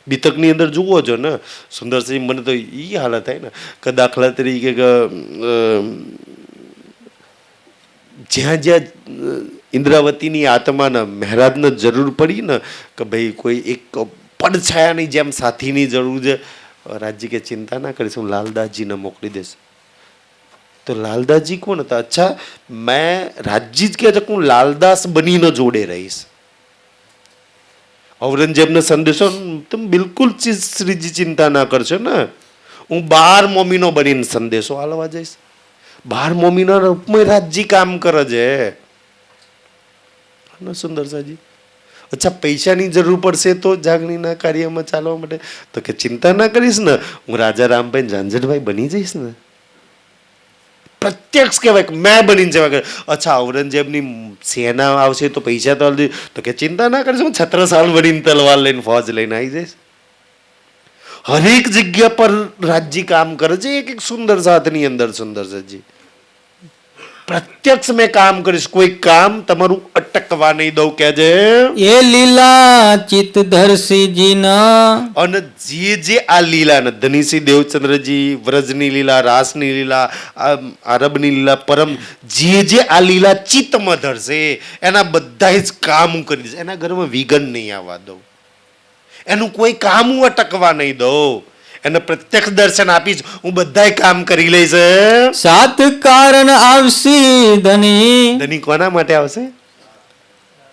બીતકની અંદર જુઓ છો ને સુંદર સાજી, મને તો એ હાલત થાય ને કે દાખલા તરીકે જ્યાં જ્યાં ઇન્દ્રાવતીની આત્માને મહારાજને જરૂર પડી ને કે ભાઈ કોઈ એક પડછાયાની જેમ સાથીની જરૂર છે, રાજજી કે ચિંતા ના કરીશ, હું લાલદાસજીને મોકલી દઈશ. તો લાલદાસજી કોણ હતા? અચ્છા મેં રાજજી જ કહે છે કે હું લાલદાસ બનીને જોડે રહીશ. ઔરંગઝેબનો સંદેશો તમે બિલકુલ શ્રીજી ચિંતા ના કરશો ને, હું 12 મોમીનો બનીને સંદેશો હાલવા જઈશ. 12 મોમીના રૂપમાં રાજજી કામ કરે છે. સુંદર સાજી અચ્છા પૈસાની જરૂર પડશે તો જાગણીના કાર્યમાં ચાલવા માટે, તો કે ચિંતા ના કરીશ ને, હું રાજા રામભાઈ ઝાંઝરભાઈ બની જઈશ ને. પ્રત્યક્ષ કહેવાય કે મેં બનીને જવા કરે. અચ્છા ઔરંગઝેબની સેના આવશે તો પૈસા તો કે ચિંતા ના કરીશ, હું છત્રસાલ બનીને તલવાર લઈને ફોજ લઈને આવી જઈશ. હરેક જગ્યા પર રાજજી કામ કરે છે એક સુંદર સાથની અંદર. સુંદર સાજી પ્રત્યક્ષ મેં કામ કરીશ, કોઈ કામ તમારું અટકવા નહીં દઉં કે છે એ લીલા ચિત્તધરસિંહજીના. અને જે આ લીલા ને ધનીસિંહ દેવચંદ્રજી, વ્રજની લીલા, રાસની લીલા, આરબની લીલા, પરમ જે આ લીલા ચિત્તમાં ધરશે એના બધા જ કામ હું કરી દઈશ. એના ઘરમાં વિઘન નહીં આવવા દઉં, એનું કોઈ કામ હું અટકવા નહીં દઉં, એને પ્રત્યક્ષ દર્શન આપીશ, હું બધાય કામ કરી લઈશ. 7 કારણ આવશે ધની. ધની કોના માટે આવશે?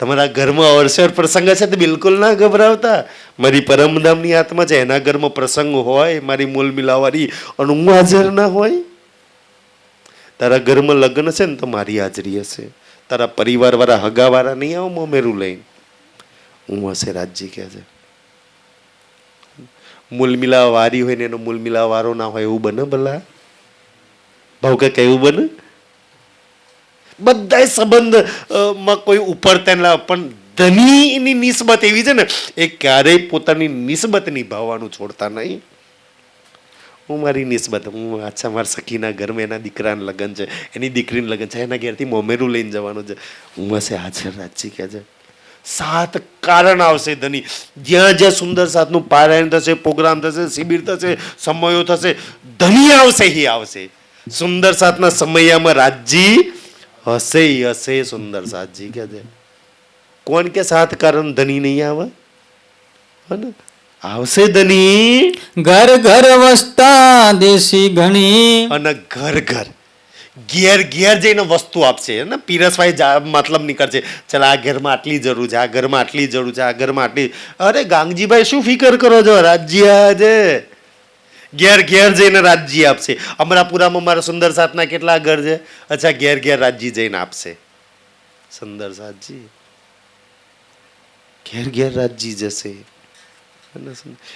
તમારા ઘરમાં અવસર પ્રસંગ છે તો બિલકુલ ના ગભરાવતા. મારી પરમધામની આત્મા છે, એના ઘરમાં પ્રસંગ હોય, મારી મૂલ મિલાવારી અને હું હાજર ના હોય. તારા ઘરમાં લગ્ન છે ને તો મારી હાજરી હશે. તારા પરિવાર વાળા હગા વાળા નહીં આવો મોમેરું લઈને, હું હશે. રાજજી કહે છે મૂલ મિલાવા વારી હોય ને એનો મૂલ મિલાવા વારો ના હોય એવું બને? ભલા ભાવ કે કેવું બને? બધા સંબંધમાં કોઈ ઉપર તેના, પણ ધનીની નિસ્બત એવી છે ને એ ક્યારેય પોતાની નિસ્બત નિભાવવાનું છોડતા નહીં. હું મારી નિસ્બત, હું અચ્છા મારા સખીના ઘરમાં એના દીકરાને લગ્ન છે, એની દીકરીને લગ્ન છે, એના ઘેરથી મોમેરું લઈને જવાનું છે, હું હશે હાજર. રાજજી કહે છે 7 કારણ આવશે ધની. જ્યાં જ્યાં સુંદર સાથનું પારાયણ થશે, પ્રોગ્રામ થશે, શિબિર થશે, સમયો થશે, ધની આવશે. એ આવશે સુંદર સાથના સમયમાં રાજજી હશે. સુંદર સાથજી કે છે કોણ કે 7 કારણ ધની નહીં આવે? આવશે ધની. ઘર ઘર વસતા દેશી ઘણી. અને ઘર ઘેર જઈને વસ્તુ આપશે ને, પીરસવાય મતલબ નીકળશે. ચાલ આ ઘરમાં આટલી જરૂર છે, આ ઘરમાં આટલી જરૂર છે, આ ઘરમાં આટલી. અરે ગાંગજીભાઈ શું ફિકર કરો છો? રાજજી આજે ઘેર જઈને રાજજી આપશે. અમરાપુરામાં મારા સુંદર સાથના કેટલા ઘર છે? અચ્છા ઘેર રાજજી જઈને આપશે. સુંદર સાથજી ઘેર રાજજી જશે.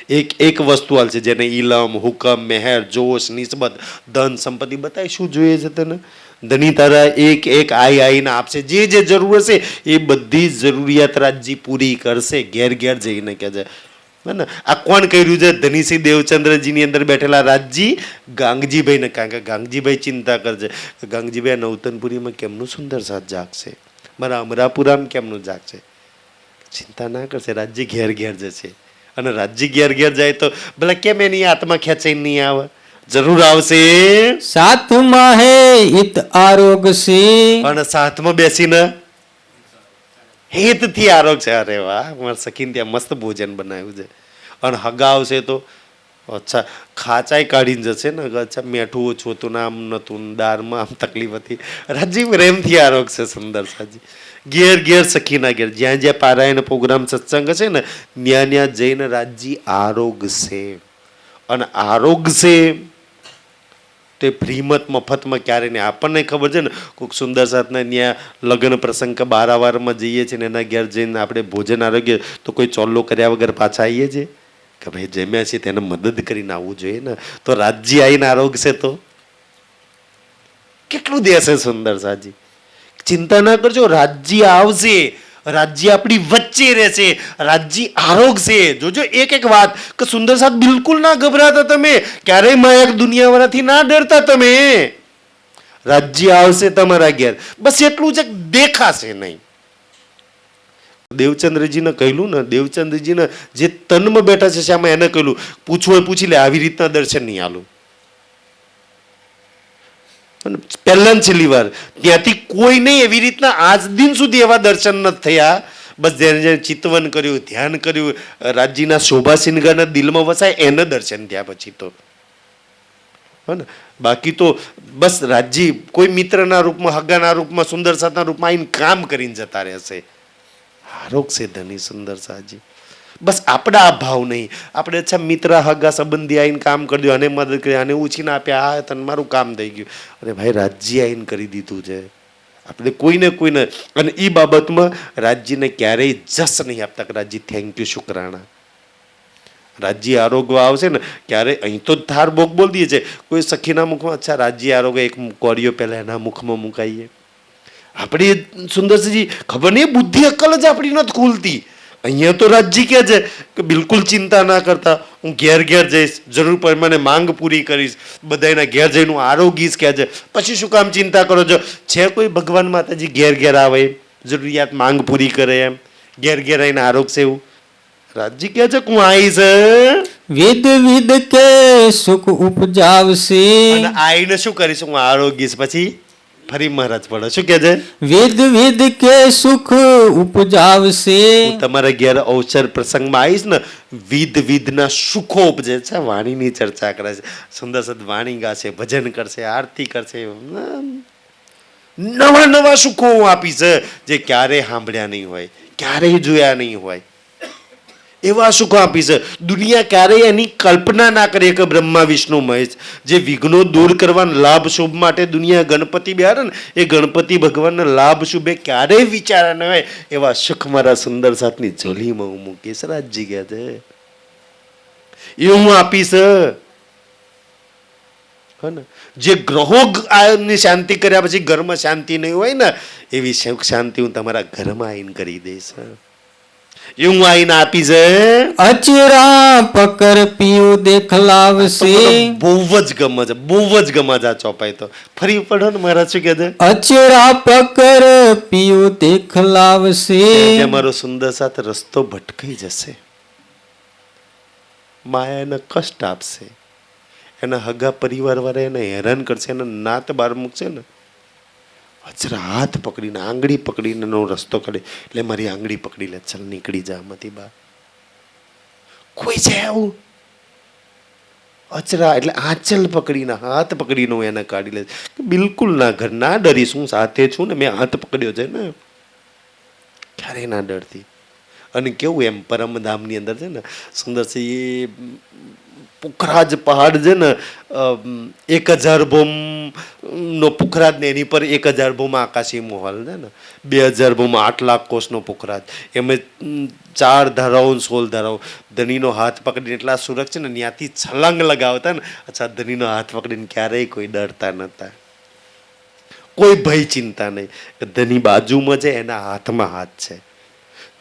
એક એક વસ્તુ હાલ છે જેને ઇલમ, હુકમ, મેહર, જોશ, નિસ્બત, ધન, સંપત્તિ બતાય શું જોઈએ છે તને? ધની તારા એક એક આઈને આપશે, જે જે જરૂર હશે એ બધી જરૂરિયાત રાજજી પૂરી કરશે. ઘેર ઘેર જઈને કે છે ને આ કોણ કર્યું છે? ધનીસિંહ દેવચંદ્રજીની અંદર બેઠેલા રાજજી ગાંગજીભાઈ ને. કારણ કે ગાંગજીભાઈ ચિંતા કરશે ગાંગજીભાઈ નવતનપુરીમાં કેમનું સુંદર સાથ જાગશે, મારા અમરાપુરામાં કેમનું જાગશે. ચિંતા ના કરશે, રાજજી ઘેર ઘેર જશે. અને રાજજી ઘેર ઘેર જાય તો ભલે કેમ એની આત્મા ખેંચાઈ નહીં આવે? જરૂર આવશે. સાથમાં હે હિત આરોગ છે, પણ સાથમાં બેસીને હિતથી આરોગ છે. અરે વાહ, મારા સખીને ત્યાં મસ્ત ભોજન બનાવ્યું છે. અને હગા આવશે તો અચ્છા ખાચાઈ કાઢીને જશે ને. અચ્છા મેઠું ઓછું હતું ને આમ નતું, દાળમાં આમ તકલીફ હતી. રાજીવ પ્રેમથી આરોગ છે સુંદર સાજી. ઘેર ઘેર સખીના ઘેર, જ્યાં જ્યાં પારાયણ પ્રોગ્રામ સત્સંગ હશે ને ત્યાં ત્યાં જઈને રાજજી આરોગશે. અને આરોગશે તે ફ્રીમત મફતમાં ક્યારે નહીં. આપણને ખબર છે ને કોઈક સુંદર સાથના ત્યાં લગ્ન પ્રસંગ કે બારાવારમાં જઈએ છીએ ને એના ઘેર જઈને આપણે ભોજન આરોગ્ય તો કોઈ ચોલ્લો કર્યા વગર પાછા આવીએ છીએ કે ભાઈ જમ્યા છીએ તેને મદદ કરીને આવવું જોઈએ ને. તો રાજજી આવીને આરોગશે તો કેટલું દેશે સુંદર સાજી. ચિંતા ના કરજો, રાજજી આવશે, રાજ્ય આપણી વચ્ચે રહેશે, રાજ્ય આરોગશે. જોજો એક એક વાત કે સુંદર સાથ બિલકુલ ના ગભરાતા તમે, ક્યારેય માયક દુનિયાવાળાથી ના ડરતા તમે. રાજ્ય આવશે તમારા ઘેર, બસ એટલું જ દેખાશે નહીં. દેવચંદ્રજીને કહેલું ને, દેવચંદ્રજીને જે તનમાં બેઠા છે શ્યામાં એને કહેલું પૂછવું હોય પૂછી લે, આવી રીતના દર્શન નહીં આલું. પહેલા છેલ્લી વાર ત્યાંથી કોઈ નહીં એવી રીતના આજ દિન સુધી એવા દર્શન નથી થયા. બસ જેને જેને ચિતવન કર્યું, ધ્યાન કર્યું, રાજ્યના શોભા સિંગારના દિલમાં વસાય એને દર્શન થયા પછી તો ને. બાકી તો બસ રાજ્ય કોઈ મિત્રના રૂપમાં, હગાના રૂપમાં, સુંદર સાથના રૂપમાં આવીને કામ કરીને જતા રહેશે. આરોગ છે ધની સુંદર સાજી. બસ આપણા આ ભાવ નહીં. આપણે અચ્છા મિત્ર, હગા, સંબંધી આવીને કામ કરી દો, આને મદદ કરી, આને ઉછીને આપ્યા, આ તને મારું કામ થઈ ગયું. અરે ભાઈ રાજ્ય આવીને કરી દીધું છે. આપણે કોઈને કોઈને અને એ બાબતમાં રાજ્યને ક્યારેય જસ નહીં આપતા કે રાજ્ય થેન્ક યુ શુક્રાણા. રાજ્ય આરોગવા આવશે ને ક્યારે અહીં તો ધાર બોક બોલ દઈએ છે કોઈ સખીના મુખમાં, અચ્છા રાજ્ય આરોગ્ય એક કોરિયો પહેલા એના મુખમાં મુકાઈએ. આપણી સુંદરસિંહજી ખબર નહીં બુદ્ધિ અક્કલ જ આપણી નથી ખુલતી. અહીંયા તો રાજજી કહે છે કે બિલકુલ ચિંતા ના કરતા, હું ઘેર ઘેર જઈશ, જરૂર પ્રમાણે માંગ પૂરી કરીશ, બધાના ઘેર જઈને હું આરોગીશ કહે છે. પછી શું કામ ચિંતા કરો છો? છે કોઈ ભગવાન માતાજી ઘેર ઘેર આવે, જરૂરિયાત માંગ પૂરી કરે, એમ ઘેર ઘેર આવીને આરોગશે એવું? રાજજી કહે છે હું આવીશ, વિદ વિદ કે સુખ ઉપજાવશે, અને આવીને શું કરીશ? હું આરોગીશ. પછી ફરી મહારાજ પડે શું કે છે? વિદ વિદ કે સુખ ઉપજાવશે. હું તમારા ઘેર અવસર પ્રસંગમાં આવીશ ને, વિધ વિધના સુખો ઉપજે છે. વાણીની ચર્ચા કરે છે, સુંદર સદ વાણી ગાશે, ભજન કરશે, આરતી કરશે, નવા નવા સુખો હું આપીશ જે ક્યારેય સાંભળ્યા નહીં હોય, ક્યારેય જોયા નહીં હોય, એવા સુખો આપીશ. દુનિયા ક્યારેય એની કલ્પના ના કરે કે બ્રહ્મા વિષ્ણુ મહેશ જે વિઘ્નો દૂર કરવાના લાભ શુભ માટે દુનિયા ગણપતિ બેહારે ને, એ ગણપતિ ભગવાનના લાભ શુભે ક્યારેય વિચાર્યા ન હોય એવા સુખ મારા સુંદર સાથની ઝોલીમાં હું મૂકીશ. રાજજી ગયા છે એ હું આપીશ. ને જે ગ્રહો ની શાંતિ કર્યા પછી ઘરમાં શાંતિ નહીં હોય ને, એવી સુખ શાંતિ હું તમારા ઘરમાં આવીને કરી દઈશ. એ હું આવીને આપીશ. અચરા પકર પીયું દેખલાવશે. બહુ જ ગમે છે, બહુ જ ગમે છે આ ચોપાઈ તો. ફરી પડો ને મહારાજ શું કહે છે? અચરા પકર પીયું દેખલાવશે. મારો સુંદર સાથ રસ્તો ભટકાઈ જશે, માયા એને કષ્ટ આપશે, એના હગા પરિવાર વાળા એને હેરાન કરશે, એના નાત બાર મૂકશે ને, અચરા હાથ પકડીને આંગળી પકડીને નો રસ્તો કાઢે, એટલે મારી આંગળી પકડી લે, ચાલ નીકળી જા આમાંથી બહાર. કોઈ છે આવું? અચરા એટલે આંચલ પકડીને, હાથ પકડીને હું એને કાઢી લે. બિલકુલ ના ઘર ના ડરીશ, હું સાથે છું ને, મેં હાથ પકડ્યો છે ને, ક્યારેય ના ડરતી. અને કેવું એમ પરમધામની અંદર છે ને સુંદર છે, એ પુખરાજ પહાડ છે ને 1000 ભોમ નો પુખરાજ ને એની પર 1000 ભોમ આકાશી મહોલ છે ને 2000 ભોમ 8 લાખ કોષનો પુખરાજ, એમાં 4 ધારાઓ 16 ધારાઓ. ધનીનો હાથ પકડીને એટલા સુરક્ષ છે ને ત્યાંથી છલાંગ લગાવતા ને. અચ્છા, ધનીનો હાથ પકડીને ક્યારેય કોઈ ડરતા નતા, કોઈ ભય ચિંતા નહીં. ધની બાજુમાં છે, એના હાથમાં હાથ છે.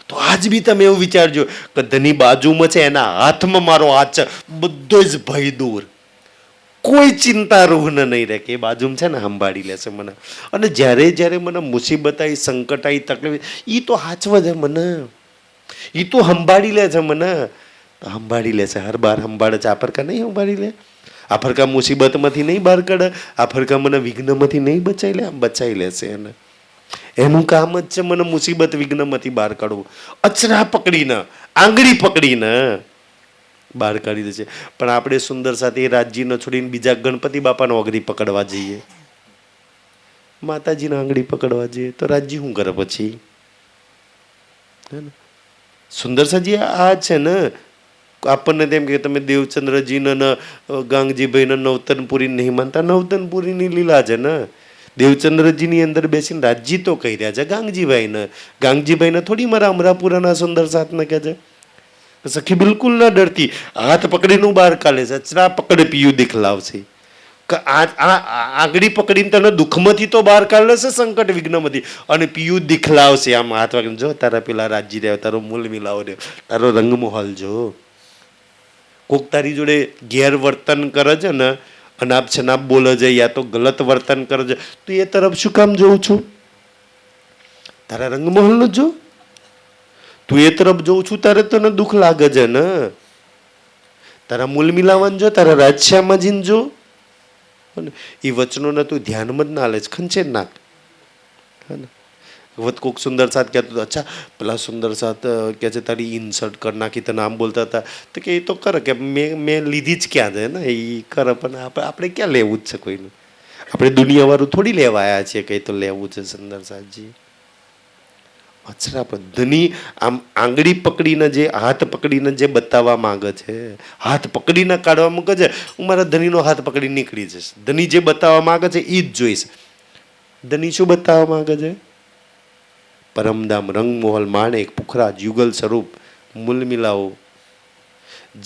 તો આજ બી તમે એવું વિચારજો કે ધની બાજુમાં છે, એના હાથમાં મારો હાથ છે, બધો જ ભય દૂર, કોઈ ચિંતા રૂહને નહીં રહે કે એ બાજુમાં છે ને સંભાળી લેશે મને. અને જ્યારે જ્યારે મને મુસીબત આવી, સંકટ આવી, તકલીફ, એ તો હાચવે છે મને, એ તો સંભાળી લે છે મને, સંભાળી લે છે. હર બાર સંભાળે છે. આ ફરકા નહીં સંભાળી લે, આ ફરકા મુસીબતમાંથી નહીં બહાર કાઢે, આ ફરકા મને વિઘ્નમાંથી નહીં બચાવી લે, આમ બચાવી લેશે એને. એનું કામ જ છે મને મુસીબત વિઘ્નમાંથી બહાર કાઢવું. અચરા પકડીને, આંગળી પકડીને બહાર કાઢી દે છે. પણ આપણે સુંદર સાથે એ રાજજીને છોડીને બીજા ગણપતિ બાપાનો આંગળી પકડવા જઈએ, માતાજીને આંગળી પકડવા જઈએ, તો રાજજી શું કરે પછી? સુંદર સાજી આ છે ને, આપણને તેમ કે તમે દેવચંદ્રજીને ગાંગજીભાઈને નવતનપુરી નહીં માનતા, નવતનપુરીની લીલા છે ને. દેવચંદ્રજીની અંદર બેસીને રાજજી તો કહી રહ્યા છે ગાંગજીભાઈને, ગાંગજીભાઈને થોડી મારા અમરાપુરાના સુંદર સાથને કહે છે. સખી બિલકુલ ના ડરતી, હાથ પકડીને બહાર કાઢે છે. અચરા પકડે પીયું દીખલાવશે, આંગળી પકડીને તને દુઃખમાંથી તો બહાર કાઢ લેશે, સંકટ વિઘ્નમાંથી, અને પીયું દીખલાવશે. આમ હાથ પકડીને જો તારા પેલા રાજજી રહ્યો, તારો મૂલ મિલાવો રહ્યો, તારો રંગમહોલ જો. કોક તારી જોડે ગેરવર્તન કરે છે ને, અનાપ છનાપ બોલે છે, યા તો ગલત વર્તન કરે છે, તો એ તરફ શું કામ જોઉં છું? તારા રંગમહોલનું જો, તું એ તરફ જોઉં છું તારે તને દુઃખ લાગે છે ને. તારા મૂલ મિલાવન જો, તારા રાજશ્યામાં જીન જો, એ વચનોને તું ધ્યાનમાં જ ના લે, ખંચે નાખ. વત કોક સુંદર સાથ કહેતો, અચ્છા પેલા સુંદર સાથ કે છે તારી ઇન્સર્ટ કરી નાખી, તને આમ બોલતા હતા, તો કે એ તો કરે કે મેં લીધી જ ક્યાં છે ને, એ કરે. પણ આપણે ક્યાં લેવું જ છે કોઈનું? આપણે દુનિયાવાળું થોડી લેવા આવ્યા છીએ, કંઈ તો લેવું છે સુંદર સાથજી. અચ્છા, પણ ધની આમ આંગળી પકડીને જે, હાથ પકડીને જે બતાવવા માંગે છે, હાથ પકડીને કાઢવા માંગે છે, હું મારા ધનીનો હાથ પકડી નીકળી જઈશ. ધની જે બતાવવા માંગે છે એ જ જોઈશ. ધની શું બતાવવા માંગે છે? પરમધામ, રંગમહોલ, માણેક, પુખરાજ, યુગલ સ્વરૂપ, મૂલ મિલાવો,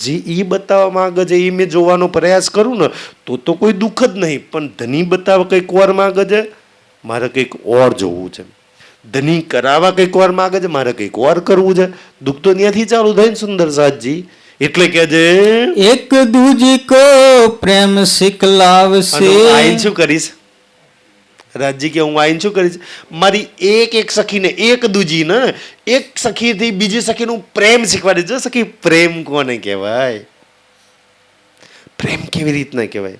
જે એ બતાવવા માંગે છે એ મેં જોવાનો પ્રયાસ કરું ને તો કોઈ દુઃખ જ નહીં. પણ ધની બતાવવા કંઈક વાર માંગે છે, મારે કંઈક ઓર જોવું છે. ધની કરાવવા કંઈક વાર માંગે છે, મારે કંઈક ઓર કરવું છે. દુઃખ તો ત્યાંથી ચાલુ થાય ને સુંદર સાથજી. એટલે કે છે એક દૂજી કો પ્રેમ શીખલાવશે. આઈન શું કરીશ રાજજી કે હું આઈને શું કરીશ? મારી એક સખીને, એક દૂજીને, એક સખીથી બીજી સખીનું પ્રેમ શીખવાડી. જો સખી પ્રેમ કોને કહેવાય, પ્રેમ કેવી રીતના કહેવાય?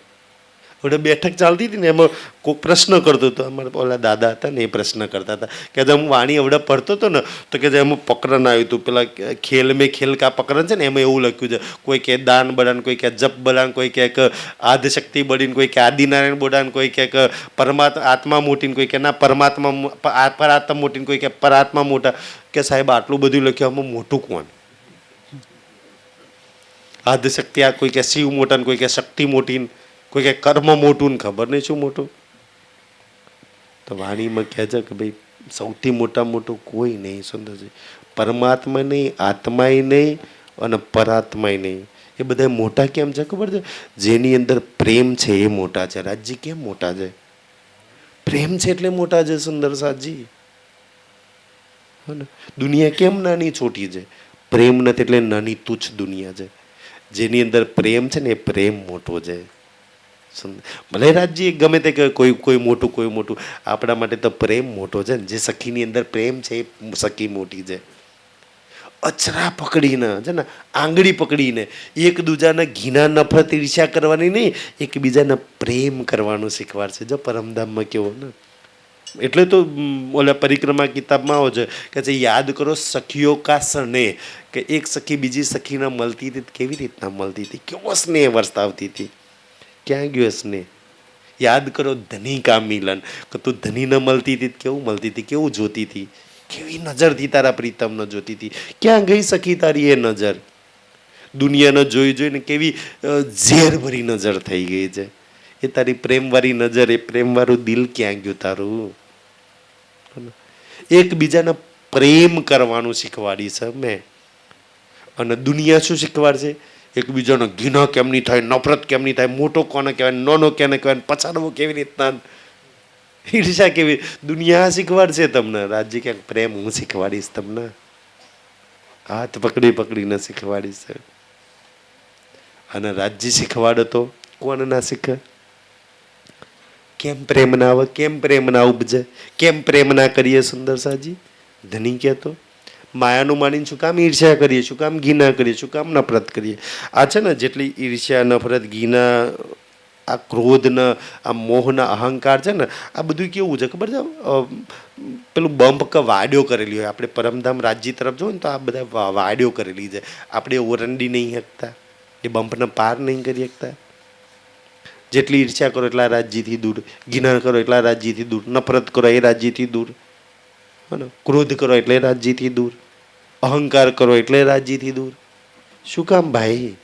હવે બેઠક ચાલતી હતી ને, એમાં કોઈ પ્રશ્ન કરતો હતો. અમારા ઓલા દાદા હતા ને, એ પ્રશ્ન કરતા હતા કે હું વાણી અવડે પડતો હતો ને, તો કે એમાં પકરણ આવ્યું હતું. પેલા ખેલ મેં ખેલ કા પકરણ છે ને, એમાં એવું લખ્યું છે, કોઈ કે દાન બડાન, કોઈ કે જપ બડાન, કોઈ કે આદિશક્તિ બળીને, કોઈ કે આદિનારાયણ બોડાન, કોઈ કે આત્મા મોટીને, કોઈ કે ના પરાત્મા મોટીને, કોઈ કે પરાત્મા મોટા. કે સાહેબ આટલું બધું લખ્યું, આમાં મોટું કોણ? આદિશક્તિ આ, કોઈ કે શિવ મોટા, કોઈ કે શક્તિ મોટી, કોઈ કે કર્મ મોટું, ને ખબર નહીં શું મોટું. તો વાણીમાં કહે છે કે ભાઈ સૌથી મોટું કોઈ નહીં સુંદરજી, પરમાત્મા નહીં, આત્માય નહીં અને પરાત્માય નહીં. એ બધા મોટા કેમ છે ખબર છે? જેની અંદર પ્રેમ છે એ મોટા છે. રાજજી કેમ મોટા છે? પ્રેમ છે એટલે મોટા છે સુંદર સાથજી. દુનિયા કેમ નાની છોટી છે? પ્રેમ નથી એટલે નાની તુચ્છ દુનિયા છે. જેની અંદર પ્રેમ છે ને એ પ્રેમ મોટો છે. ભલે રાજજી ગમે તે કોઈ મોટું, આપણા માટે તો પ્રેમ મોટો છે ને. જે સખીની અંદર પ્રેમ છે એ સખી મોટી છે. અચરા પકડીને છે ને, આંગળી પકડીને એક દૂજાને ઘીના નફરત ઈર્ષ્યા કરવાની નહીં, એકબીજાને પ્રેમ કરવાનું શીખવાડશે. જો પરમધામમાં કેવો ને, એટલે તો ઓલા પરિક્રમા કિતાબમાં આવો છે કે યાદ કરો સખીઓ કા સ્નેહ, કે એક સખી બીજી સખીને મળતી હતી, કેવી રીતના મળતી હતી, કેવો સ્નેહ વરસાવતી હતી. ક્યાં ગયો સ્નેહ? યાદ કરો ધની કા મિલન, કે તું ધનીને મળતી હતી, કેવું મળતી હતી, કેવું જોતી હતી, કેવી નજરથી તારા પ્રીતમને જોતી હતી. ક્યાં ગઈ સખી તારી એ નજર? દુનિયાને જોઈ જોઈને કેવી ઝેરભરી નજર થઈ ગઈ છે. એ તારી પ્રેમવાળી નજર, એ પ્રેમવાળું દિલ ક્યાં ગયું તારું? એકબીજાને પ્રેમ કરવાનું શીખવાડી છે મેં. અને દુનિયા શું શીખવાડશે? એકબીજાનો ઘીનો કેમ નહીં થાય, નફરત કેમ નહીં થાય, મોટો કોને કહેવાય, નાનો કેને કહેવાય, પછાડવો કેવી રીતના, ઈર્ષા કેવી. દુનિયા શીખવાડશે તમને. રાજજી ક્યાંક પ્રેમ હું શીખવાડીશ તમને. હાથ પકડી પકડીને શીખવાડીશ. અને રાજજી શીખવાડે તો કોણ ના શીખે? કેમ પ્રેમ ના આવે? કેમ પ્રેમ ના ઉપજે? કેમ પ્રેમ ના કરીએ? સુંદર સાજી ધની કહેતો માયાનું માનીને શું કામ ઈર્ષ્યા કરીએ? શું કામ ઘીના કરીએ? શું કામ નફરત કરીએ? આ છે ને જેટલી ઈર્ષ્યા, નફરત, ઘીના, આ ક્રોધના, આ મોહના, અહંકાર છે ને, આ બધું કેવું છે ખબર છે? પેલું બમ્પ કે વાડીઓ કરેલી હોય. આપણે પરમધામ રાજ્ય તરફ જોઈએ ને તો આ બધા વાડીઓ કરેલી છે. આપણે ઓરંડી નહીં શકતા, એ બમ્પને પાર નહીં કરી શકતા. જેટલી ઈર્ષ્યા કરો એટલા રાજ્યથી દૂર, ઘૃણા કરો એટલા રાજ્યથી દૂર, નફરત કરો એ રાજ્યથી દૂર, ક્રોધ કરો એટલે રાજ્યથી દૂર, અહંકાર કરો એટલે રાજ્યથી દૂર. શું કામ ભાઈ?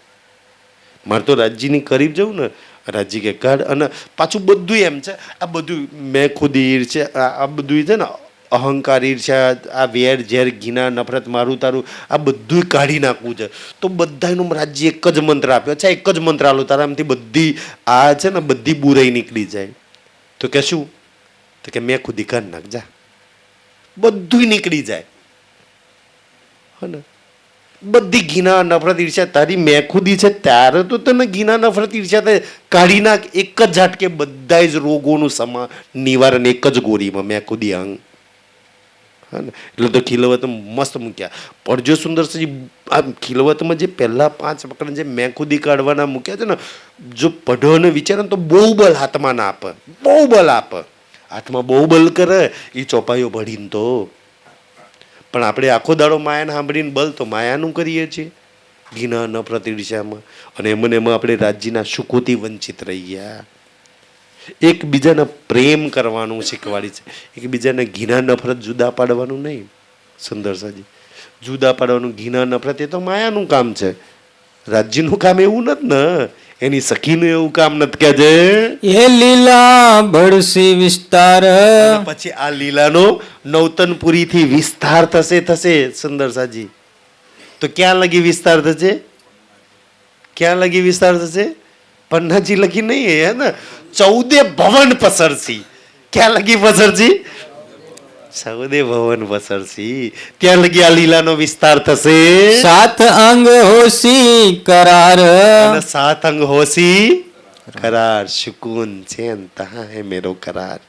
મારે તો રાજ્યની કરીબ જવું ને. રાજ્ય કે કાઢ. અને પાછું બધું એમ છે, આ બધું મેં ખુદ ઈર્ષ્યા, આ બધું છે ને, અહંકાર, ઈર્ષ્યા, આ વેર ઝેર, ઘીના, નફરત, મારું તારું, આ બધું કાઢી નાખવું છે. તો બધાનું રાજ્ય એક જ મંત્ર આપ્યો. અચ્છા, એક જ મંત્ર આલો તારામાંથી બધી આ છે ને બધી બુરાઈ નીકળી જાય. તો કે શું? તો કે મેં ખુદી કાઢ નાખ જા, બધું નીકળી જાય. હે ને? બધી ઘીના, નફરત, ઈર્ષ્યા તારી મેં ખુદી છે ત્યારે તો તને ઘીના, નફરત, ઈર્ષ્યા કાઢી નાખ. એક જ ઝાટકે બધા જ રોગોનું નિવારણ એક જ ગોળીમાં મેં ખુદી અંગ. હા ને? એટલે તો ખીલવત મસ્ત મૂક્યા. પડજો સુંદરજી, આ ખીલવતમાં જે પહેલા 5 પકડ જે મેં ખુદી કાઢવાના મૂક્યા છે ને, જો પઢો અને વિચારે તો બહુ બલ હાથમાં ના આપે, બહુ બલ આપે. હાથમાં બહુ બલ કરે એ ચોપાઈઓ ભળીને તો. પણ આપણે આખો દાડો માયાને સાંભળીને બલ તો માયાનું કરીએ છીએ, ઘીના, નફરત, ઈર્ષ્યામાં. અને એમાં આપણે રાજ્યના સુખોથી વંચિત રહી ગયા. એકબીજાને પ્રેમ કરવાનું શીખવાડી છે, એકબીજાને ઘીના, નફરત જુદા પાડવાનું નહીં. સુંદર સાજી, જુદા પાડવાનું ઘીના, નફરત એ તો માયાનું કામ છે. રાજ્યનું કામ એવું નથી ને, એની સખીનું એવું કામ નથી કે છે એ લીલા બળસી વિસ્તાર. પછી આ લીલાનો નવતનપુરીથી વિસ્તાર થશે. સુંદર સાજી, તો ક્યાં લગી વિસ્તાર થશે? ક્યાં લગી વિસ્તાર થશે? પન્નાજી લગી નહીં હે ને, 14 ભવન પસરસી. ક્યાં લગી પસરસી? 14 ભવન પસરસી. ત્યાં લગી આ લીલાનો વિસ્તાર થશે. 7 અંગ હોસી કરાર. અને 7 અંગ હોસી કરાર. સુકૂન ચેન તહાં હે મેરો કરાર.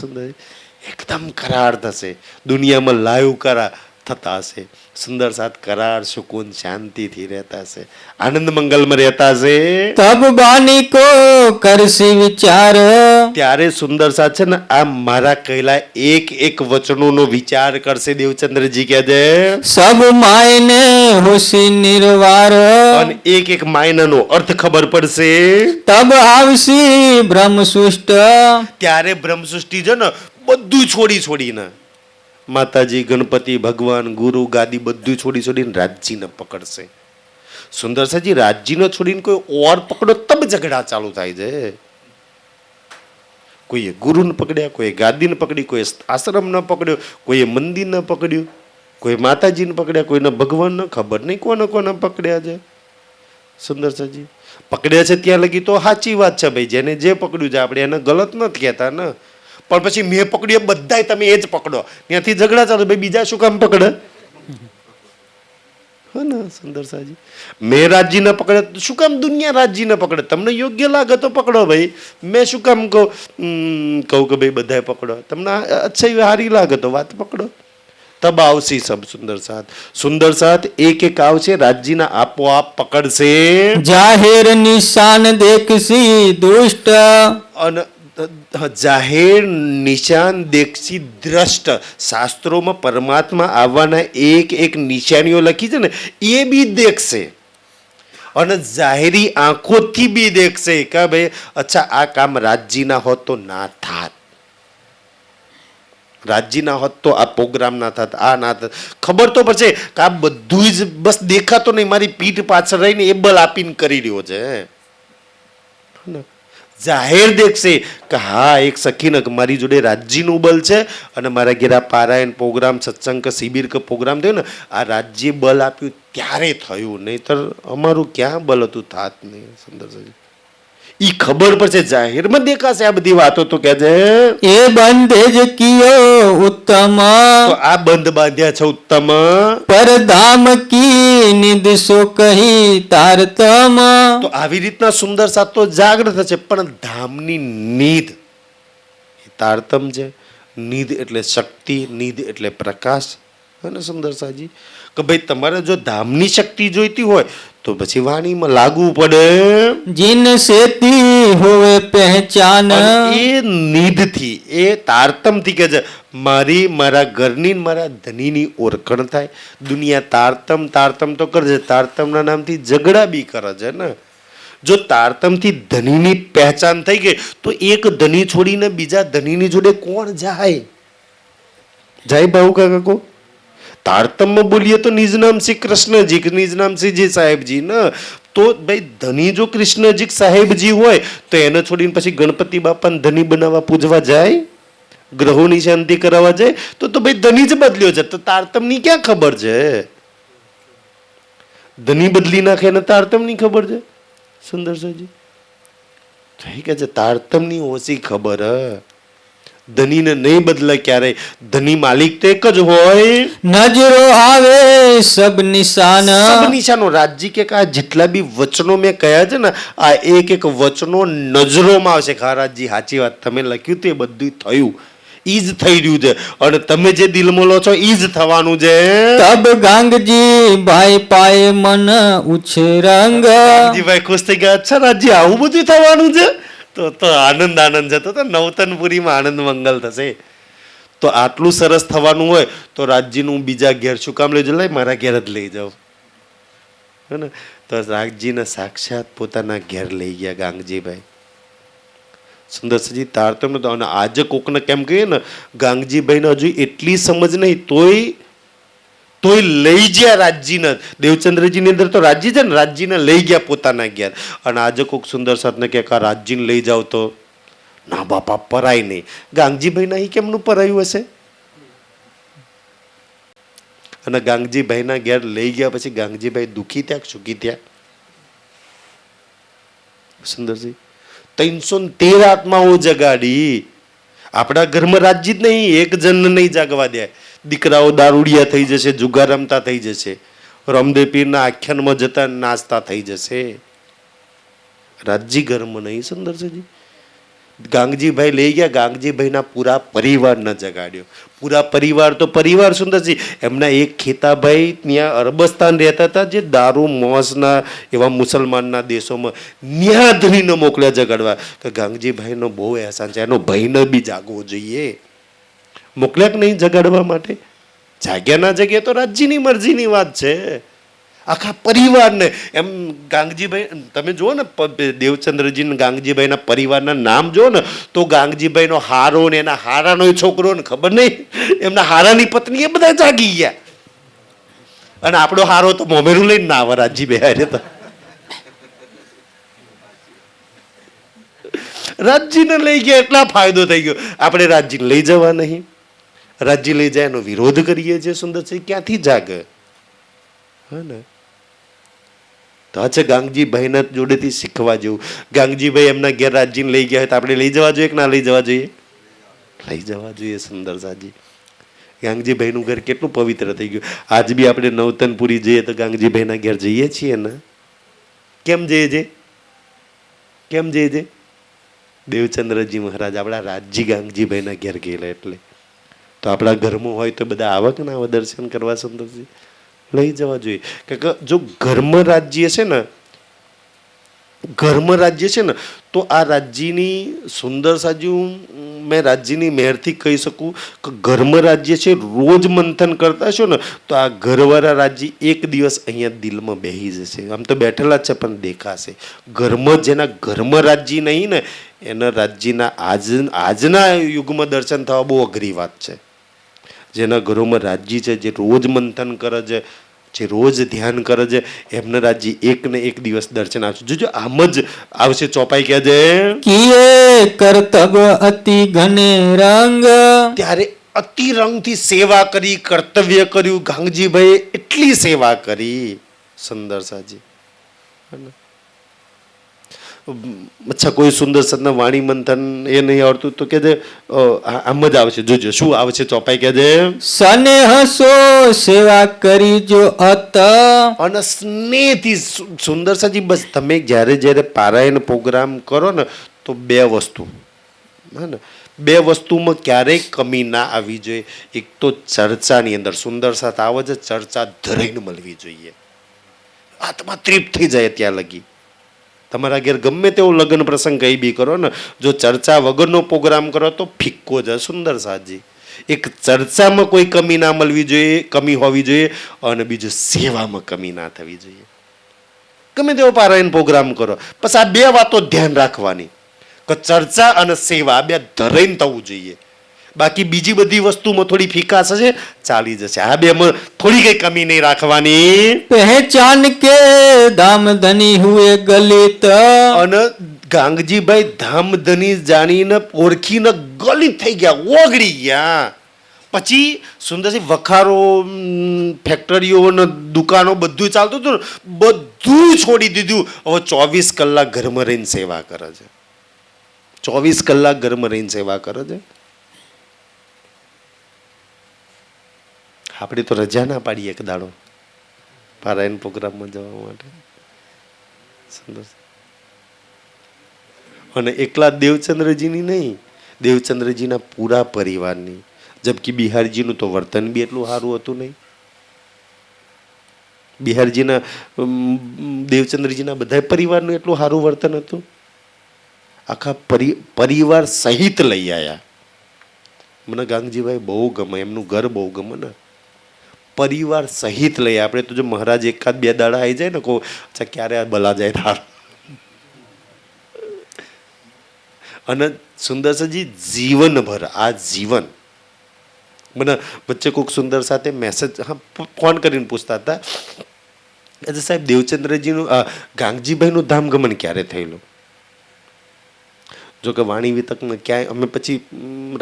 સુંદર એકદમ કરાર થશે. દુનિયામાં લાઈવ કરાર થતા હશે. સુંદર સાથ કરાર, સુકૂન, શાંતિથી રહેતા હશે, આનંદ મંગલમાં રહેતા હશે. તબ બાની કો કરસી વિચાર. ત્યારે સુંદર સાથ છે ને આ મારા કહેલા એક એક વચનોનો વિચાર કરશે. દેવચંદ્રજી કહે છે સબ માયને હોસી નિર્વાર. અને એક એક માયનાનો અર્થ ખબર પડશે. તબ આવસી બ્રહ્મ સૃષ્ટ. ત્યારે બ્રહ્મ સૃષ્ટિ છે ને બધું છોડીને માતાજી, ગણપતિ, ભગવાન, ગુરુ, ગાદી બધું છોડીને રાજજીને પકડશે. સુંદર સાજી, રાજજીને છોડીને કોઈ ઓર પકડો તબ ઝઘડા ચાલુ થાય છે. કોઈએ ગુરુને પકડ્યા, કોઈએ ગાદીને પકડી, કોઈ આશ્રમને પકડ્યો, કોઈએ મંદિરને પકડ્યું, કોઈ માતાજીને પકડ્યા, કોઈને ભગવાનને ખબર નહીં કોને પકડ્યા છે. સુંદર સાજી, પકડ્યા છે ત્યાં લગી તો સાચી વાત છે ભાઈ. જેને જે પકડ્યું છે આપણે એને ગલત નથી કહેતા ને. પણ પછી મેં પકડ્યું બધાય તમે એ જ પકડો, ત્યાંથી ઝઘડા ચાલુ. ભાઈ બીજા શું કામ પકડે? હે ને સુંદર સાજી, મેં રાજજી ન પકડે શું કામ દુનિયા રાજજી ન પકડે? તમને યોગ્ય લાગે તો પકડો ભાઈ. મેં શું કામ કહું કે ભાઈ બધાય પકડો? તમને અચ્છા હારી લાગે તો વાત પકડો. તબ આવશી સબ સુંદર સાથ. સુંદર સાથ એક એક આવશે, રાજજીના આપોઆપ પકડશે. જાહેર નિશાન દેખસી દુષ્ટ. અને જાહેર નિશાન દેખસી દ્રષ્ટ. શાસ્ત્રોમાં પરમાત્મા આવવાના એક એક નિશાનીઓ લખી છે ને એ બી દેખશે. અને જાહેરી આંખોથી બી દેખશે કે ભાઈ અચ્છા આ કામ રાજજીના હોત તો ના થાત. રાજજી ના હોત તો આ પ્રોગ્રામ ના થાત, આ ના થાત. ખબર તો પડશે કે આ બધું જ બસ દેખાતો નહીં, મારી પીઠ પાછળ રહીને એ બલ આપીને કરી રહ્યો છે. જાહેર દેખશે કે હા એક સખીને મારી જોડે રાજ્યનું બલ છે અને મારા ઘેરા પારાયણ પ્રોગ્રામ, સત્સંગ કે શિબિર કે પ્રોગ્રામ થયો ને, આ રાજ્ય બલ આપ્યું ત્યારે થયું, નહીતર અમારું ક્યાં બલ હતું, થાત નહીં. સુંદરજી ઈ ખબર પડશે, જાહેરમાં દેખાશે આ બધી વાતો. તો કે છે એ બંધે જ કિયો ઉત્તમ, તો આ બંધ બાંધ્યા છે ઉત્તમ, પરધામ કી નિદ સો કહી તારતમ. તો આવી રીતના સુંદર સાત તો જાગૃત છે, પણ ધામની નીધ એ તારતમ છે. નીધ એટલે શક્તિ, નીધ એટલે પ્રકાશ. અને સુંદર સાજી કે ભાઈ તમારે જો ધામની શક્તિ જોઈતી હોય તો પછી વાણીમાં લાગવું પડે. जिन सेती होवे पहचान, અને એ નીધથી, એ તારતમથી કે છે મારી, મારા ઘરની ને મારા ધનીની ઓળખણ થાય. દુનિયા તારતમ તારતમ તો કરે છે, તારતમના નામથી ઝઘડા બી કરે છે ને. જો તારતમથી ધનીની પહેચાન થઈ ગઈ તો એક ધની છોડીને બીજા ધનીની જોડે કોણ જાય? જાય ભાવ કાકો? તારતમમાં બોલીએ તો નિજ નામ શ્રી કૃષ્ણજી, નિજ નામ શ્રીજી સાહેબજી ને. તો ભાઈ ધની જો કૃષ્ણજી સાહેબજી હોય તો એને છોડીને પછી ગણપતિ બાપાને ધની બનાવવા પૂજવા જાય, ગ્રહોની શાંતિ કરાવવા જાય, તો ભાઈ ધની જ બદલ્યો છે. તો તારતમની ક્યાં ખબર છે? ધની બદલી નાખે ને તારતમની ખબર છે? સુંદરજી કે છે તારતમની ઓછી ખબર. ધનીને નહીં બદલાય ક્યારે, ધની માલિક તો એક જ હોય. નજરો આવે સબ નિશાન, સબ નિશાનો. રાજજી કે આ જેટલા બી વચનો મેં કહ્યા છે ને, આ એક એક વચનો નજરોમાં આવશે. હા રાજજી સાચી વાત, તમે લખ્યું તે બધું થયું, ઈ જ થઈ રહ્યું છે. અને તમે જે દિલમાં લો છો ઈ જ થવાનું છે. તબ ગાંગજી ભાઈ પાએ મન ઉછરંગ. ભાઈ ખુશ થઈ ગયા. અચ્છા રાજજી આવું બધું થવાનું છે, તો આનંદ આનંદ છે. તો નવતનપુરીમાં આનંદ મંગલ થશે. તો આટલું સરસ થવાનું હોય તો રાજજીનું બીજા ઘેર શું કામ લઈ જાવ? મારા ઘેર જ લઈ જાવ. હે ને? તો રાજજીને સાક્ષાત પોતાના ઘેર લઈ ગયા ગાંગજીભાઈ. સુંદરજી તારતમ્ય તો. અને આજે કોકને કેમ કહીએ ને, ગાંગજીભાઈને હજુ એટલી સમજ નહીં, તોય લઈ ગયા રાજજીને. દેવચંદ્રજીની અંદર તો રાજજી છે ને, રાજજીને લઈ ગયા પોતાના ઘેર. અને આજે કોક સુંદર સાથને કે રાજજીને લઈ જાવ તો ના બાપા પરાય નહીં. ગાંગજીભાઈ ના કેમનું પરાયું હશે? અને ગાંગજીભાઈના ઘેર લઈ ગયા પછી ગાંગજીભાઈ દુખી થયા, સુખી થયા? સુંદરજી 313 આત્માઓ જગાડી. આપણા ઘરમાં રાજજી જ નહીં, એક જણ નહીં જાગવા દે. દીકરાઓ દારૂડિયા થઈ જશે, જુગાર રમતા થઈ જશે, રામદેવ પીરના આખ્યાનમાં જતા નાચતા થઈ જશે. રાજજી ઘરમાં નહીં. સુંદરજી ગાંગજીભાઈ લઈ ગયા, ગાંગજીભાઈના પૂરા પરિવારને જગાડ્યો. પૂરા પરિવાર તો પરિવાર સુંદરજી. એમના એક ખેતાભાઈ ત્યાં અરબસ્તાન રહેતા હતા, જે દારૂ મોસના એવા મુસલમાનના દેશોમાં, ન્યા ધનીને મોકલ્યા જગાડવા. કે ગાંગજીભાઈનો બહુ અહેસાન છે, એનો ભાઈને બી જાગવો જોઈએ. મોકલ્યા કે નહીં જગાડવા માટે? જાગ્યા ના જગ્યા તો રાજજીની મરજીની વાત છે. આખા પરિવારને એમ ગાંગજીભાઈ, તમે જુઓ ને દેવચંદ્રજી ગાંગજીભાઈના પરિવારના નામ જુઓ ને, તો ગાંગજીભાઈનો હારો ને એના હારાનો છોકરો ને ખબર નહીં, એમના હારાની પત્ની, એ બધા જાગી ગયા. અને આપણો હારો તો મોમેરું લઈને ના આવે રાજજીભાઈ. તો રાજજીને લઈ ગયા એટલા ફાયદો થઈ ગયો. આપણે રાજજીને લઈ જવા નહીં, રાજજી લઈ જાય એનો વિરોધ કરીએ છીએ. સુંદરસિંહ ક્યાંથી જાગે? હા ને? તો આ છે ગાંગજીભાઈના જોડેથી શીખવા જેવું. ગાંગજીભાઈ એમના ઘેર રાજજીને લઈ ગયા હોય તો આપણે લઈ જવા જોઈએ કે ના લઈ જવા જોઈએ? લઈ જવા જોઈએ. સુંદર સાજી ગાંગજીભાઈનું ઘર કેટલું પવિત્ર થઈ ગયું. આજ બી આપણે નવતનપુરી જઈએ તો ગાંગજીભાઈના ઘેર જઈએ છીએ ને. કેમ જઈએ છે? કેમ જઈએ છે? દેવચંદ્રજી મહારાજ આપણા રાજજી ગાંગજીભાઈના ઘેર ગયેલા એટલે. તો આપણા ઘરમાં હોય તો બધા આવક ના આવે દર્શન કરવા. સુંદરજી લઈ જવા જોઈએ. કે જો ઘરમાં રાજ્ય છે ને, ઘરમાં રાજ્ય છે ને, તો આ રાજ્યની સુંદર સાજી મેં રાજ્યની મહેરથી કહી શકું કે ઘરમાં રાજ્ય છે, રોજ મંથન કરતા છો ને તો આ ઘરવાળા રાજ્ય એક દિવસ અહીંયા દિલમાં બેસી જશે. આમ તો બેઠેલા જ છે પણ દેખાશે. ઘરમાં જેના ઘરમાં રાજ્ય નહીં ને, એના રાજ્યના આજના યુગમાં દર્શન થવા બહુ અઘરી વાત છે. જેના ઘરોમાં રાજ્ય છે, જે રોજ મંથન કરે છે, જે રોજ ધ્યાન કરે છે, એમને રાજ્ય એક ને એક દિવસ દર્શન આવશે. જોજો આમ જ આવશે. ચોપાઈ કહે છે કિયે કર્તવ્ય અતિ ઘને રંગ, ત્યારે અતિરંગથી સેવા કરી, કર્તવ્ય કર્યું. ગાંગજીભાઈ એટલી સેવા કરી સુંદર સાજી. અચ્છા, કોઈ સુંદર સદના વાણી મંથન એ નહીં આવડતું તો કે આમ જ આવશે. જોજો શું આવશે. ચોપાઈ કહે છે સનેહ સો સેવા કરી જો અત, અને સ્નેહથી. સુંદર સાજી બસ તમે જ્યારે પારાયણ પ્રોગ્રામ કરો ને તો બે વસ્તુ, હે ને, બે વસ્તુમાં ક્યારેય કમી ના આવી જોઈએ. એક તો ચર્ચાની અંદર સુંદર સાથ આવે છે, ચર્ચા ધરાઈને મળવી જોઈએ. આત્મા તૃપ્ત થઈ જાય ત્યાં લગી. તમારા ઘેર ગમે તેવો લગ્ન પ્રસંગ કઈ બી કરો ને, જો ચર્ચા વગરનો પ્રોગ્રામ કરો તો ફિક્કો છે. સુંદર સાજી એક ચર્ચામાં કોઈ કમી ના મળવી જોઈએ, કમી હોવી જોઈએ, અને બીજું સેવામાં કમી ના થવી જોઈએ. ગમે તેવો પારાયણ પ્રોગ્રામ કરો, પછી આ બે વાતો ધ્યાન રાખવાની કે ચર્ચા અને સેવા બે ધરાઈને થવું જોઈએ. બાકી બીજી બધી વસ્તુમાં થોડી ફિકાસ હશે, ચાલી જશે. આ બેમાં થોડી કઈ કમી નહીં રાખવાની. પહેચાન કે દામ ધની હુએ ગલિત, અને ગાંગજીભાઈ ધામધની જાણીને ઓળખીને ગલિત થઈ ગયા, ઓગળી ગયા. પછી સુંદરસિંહ વખારો, ફેક્ટરીઓ ને દુકાનો બધું ચાલતું હતું ને, બધું છોડી દીધું. હવે 24 કલાક ઘરમાં રહીને સેવા કરે છે. 24 કલાક ઘરમાં રહીને સેવા કરે છે. આપણે તો રજા ના પાડીએ એક દાડો પારાયણ પ્રોગ્રામમાં જવા માટે. સુંદર. અને એકલા દેવચંદ્રજીની નહીં, દેવચંદ્રજીના પૂરા પરિવારની. જબકી બિહારજીનું તો વર્તન બી એટલું સારું હતું નહીં. બિહારજીના દેવચંદ્રજીના બધા પરિવારનું એટલું સારું વર્તન હતું. આખા પરિવાર સહિત લઈ આવ્યા. મને ગાંગજીભાઈ બહુ ગમે, એમનું ઘર બહુ ગમે ને. પરિવાર સહિત લઈ. આપણે તો જો મહારાજ એકાદ બે દાડા આવી જાય ને, કહો અચ્છા ક્યારે બલા જાય થાર. અને સુંદરસજી જીવનભર આ જીવન. મને વચ્ચે કોઈક સુંદર સાથે મેસેજ ફોન કરીને પૂછતા હતા, અચ્છા સાહેબ દેવચંદ્રજીનું ગાંગજીભાઈનું ધામગમન ક્યારે થયેલું? જો કે વાણી વિતકમાં ક્યાંય અમે પછી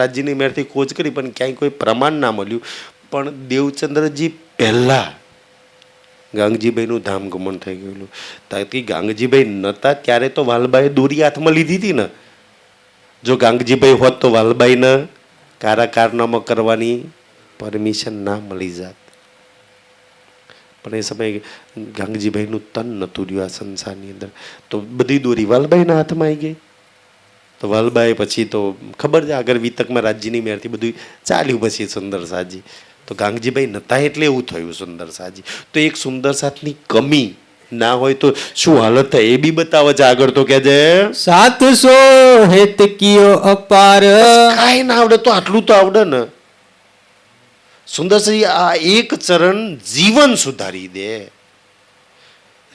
રાજ્યની મેરથી ખોજ કરી પણ ક્યાંય કોઈ પ્રમાણ ના મળ્યું. પણ દેવચંદ્રજી પહેલા ગાંગજીભાઈનું ધામગમન થઈ ગયેલું. તાકી ગાંગજીભાઈ નહોતા ત્યારે તો વાલબાઈએ દોરી હાથમાં લીધી હતી ને. જો ગાંગજીભાઈ હોત તો વાલબાઈને કારનામા કરવાની પરમિશન ના મળી જાત. પણ એ સમયે ગાંગજીભાઈનું તન નહોતું રહ્યું આ સંસારની અંદર, તો બધી દોરી વાલબાઈના હાથમાં આવી ગઈ. તો વાલબાઈ પછી તો ખબર છે આગળ વિતકમાં રાજ્યની મેરથી બધું ચાલ્યું. પછી સુંદર સાજી તો ગાંગજીભાઈ નતા એટલે એવું થયું સુંદર સાજી. તો એક સુંદર સાથની કમી ના હોય તો શું હાલત થાય એ બી બતાવે છે આગળ. તો કે છે 700 હેત કિયો અપાર, કાંઈ ના આવડે તો આટલું તો આવડે ને. સુંદરસિંહ આ એક ચરણ જીવન સુધારી દે.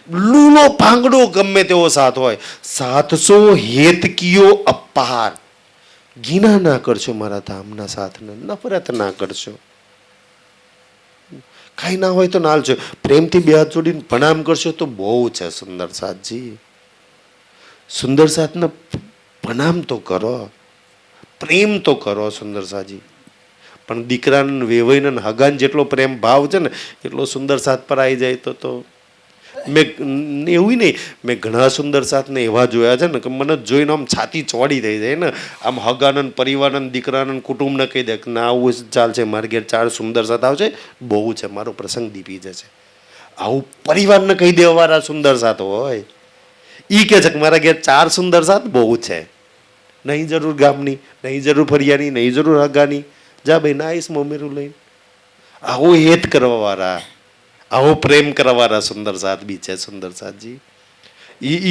લૂલો પાંગડો ગમે તેવો સાથ હોય, 700 હેત કિયો અપાર. ઘીના ના કરશો મારા ધામના સાથને, નફરત ના કરશો. કાંઈ ના હોય તો નાલ છો, પ્રેમથી બે હાથ જોડીને પ્રણામ કરશો તો બહુ છે. સુંદર સાથજી, સુંદર સાથને પ્રણામ તો કરો, પ્રેમ તો કરો સુંદર સાજી. પણ દીકરાને વેવાઈને હગાન જેટલો પ્રેમ ભાવ છે ને એટલો સુંદર સાથ પર આવી જાય તો મેં એવું નહીં, મેં ઘણા સુંદર સાથને એવા જોયા છે ને કે મને જોઈને આમ છાતી ચોડી થઈ જાય ને. આમ હગાનંદ પરિવારન દીકરાનંદ કુટુંબને કહી દે કે ના આવું ચાલશે, મારા ઘેર 4 સુંદર સાથ આવશે, બહુ છે, મારો પ્રસંગ દીપી જશે. આવું પરિવારને કહી દેવાવાળા સુંદર સાથ હોય. એ કહે છે કે મારા ઘેર 4 સુંદર સાથ બહુ છે, નહીં જરૂર ગામની, નહીં જરૂર ફરિયાની, નહીં જરૂર હગાની, જા ભાઈ ના આવીશ મમ્મીરું લઈને. આવું હેત કરવાવાળા, આવો પ્રેમ કરવાવાળા સુંદર સાથ બી છે. સુંદર સાથજી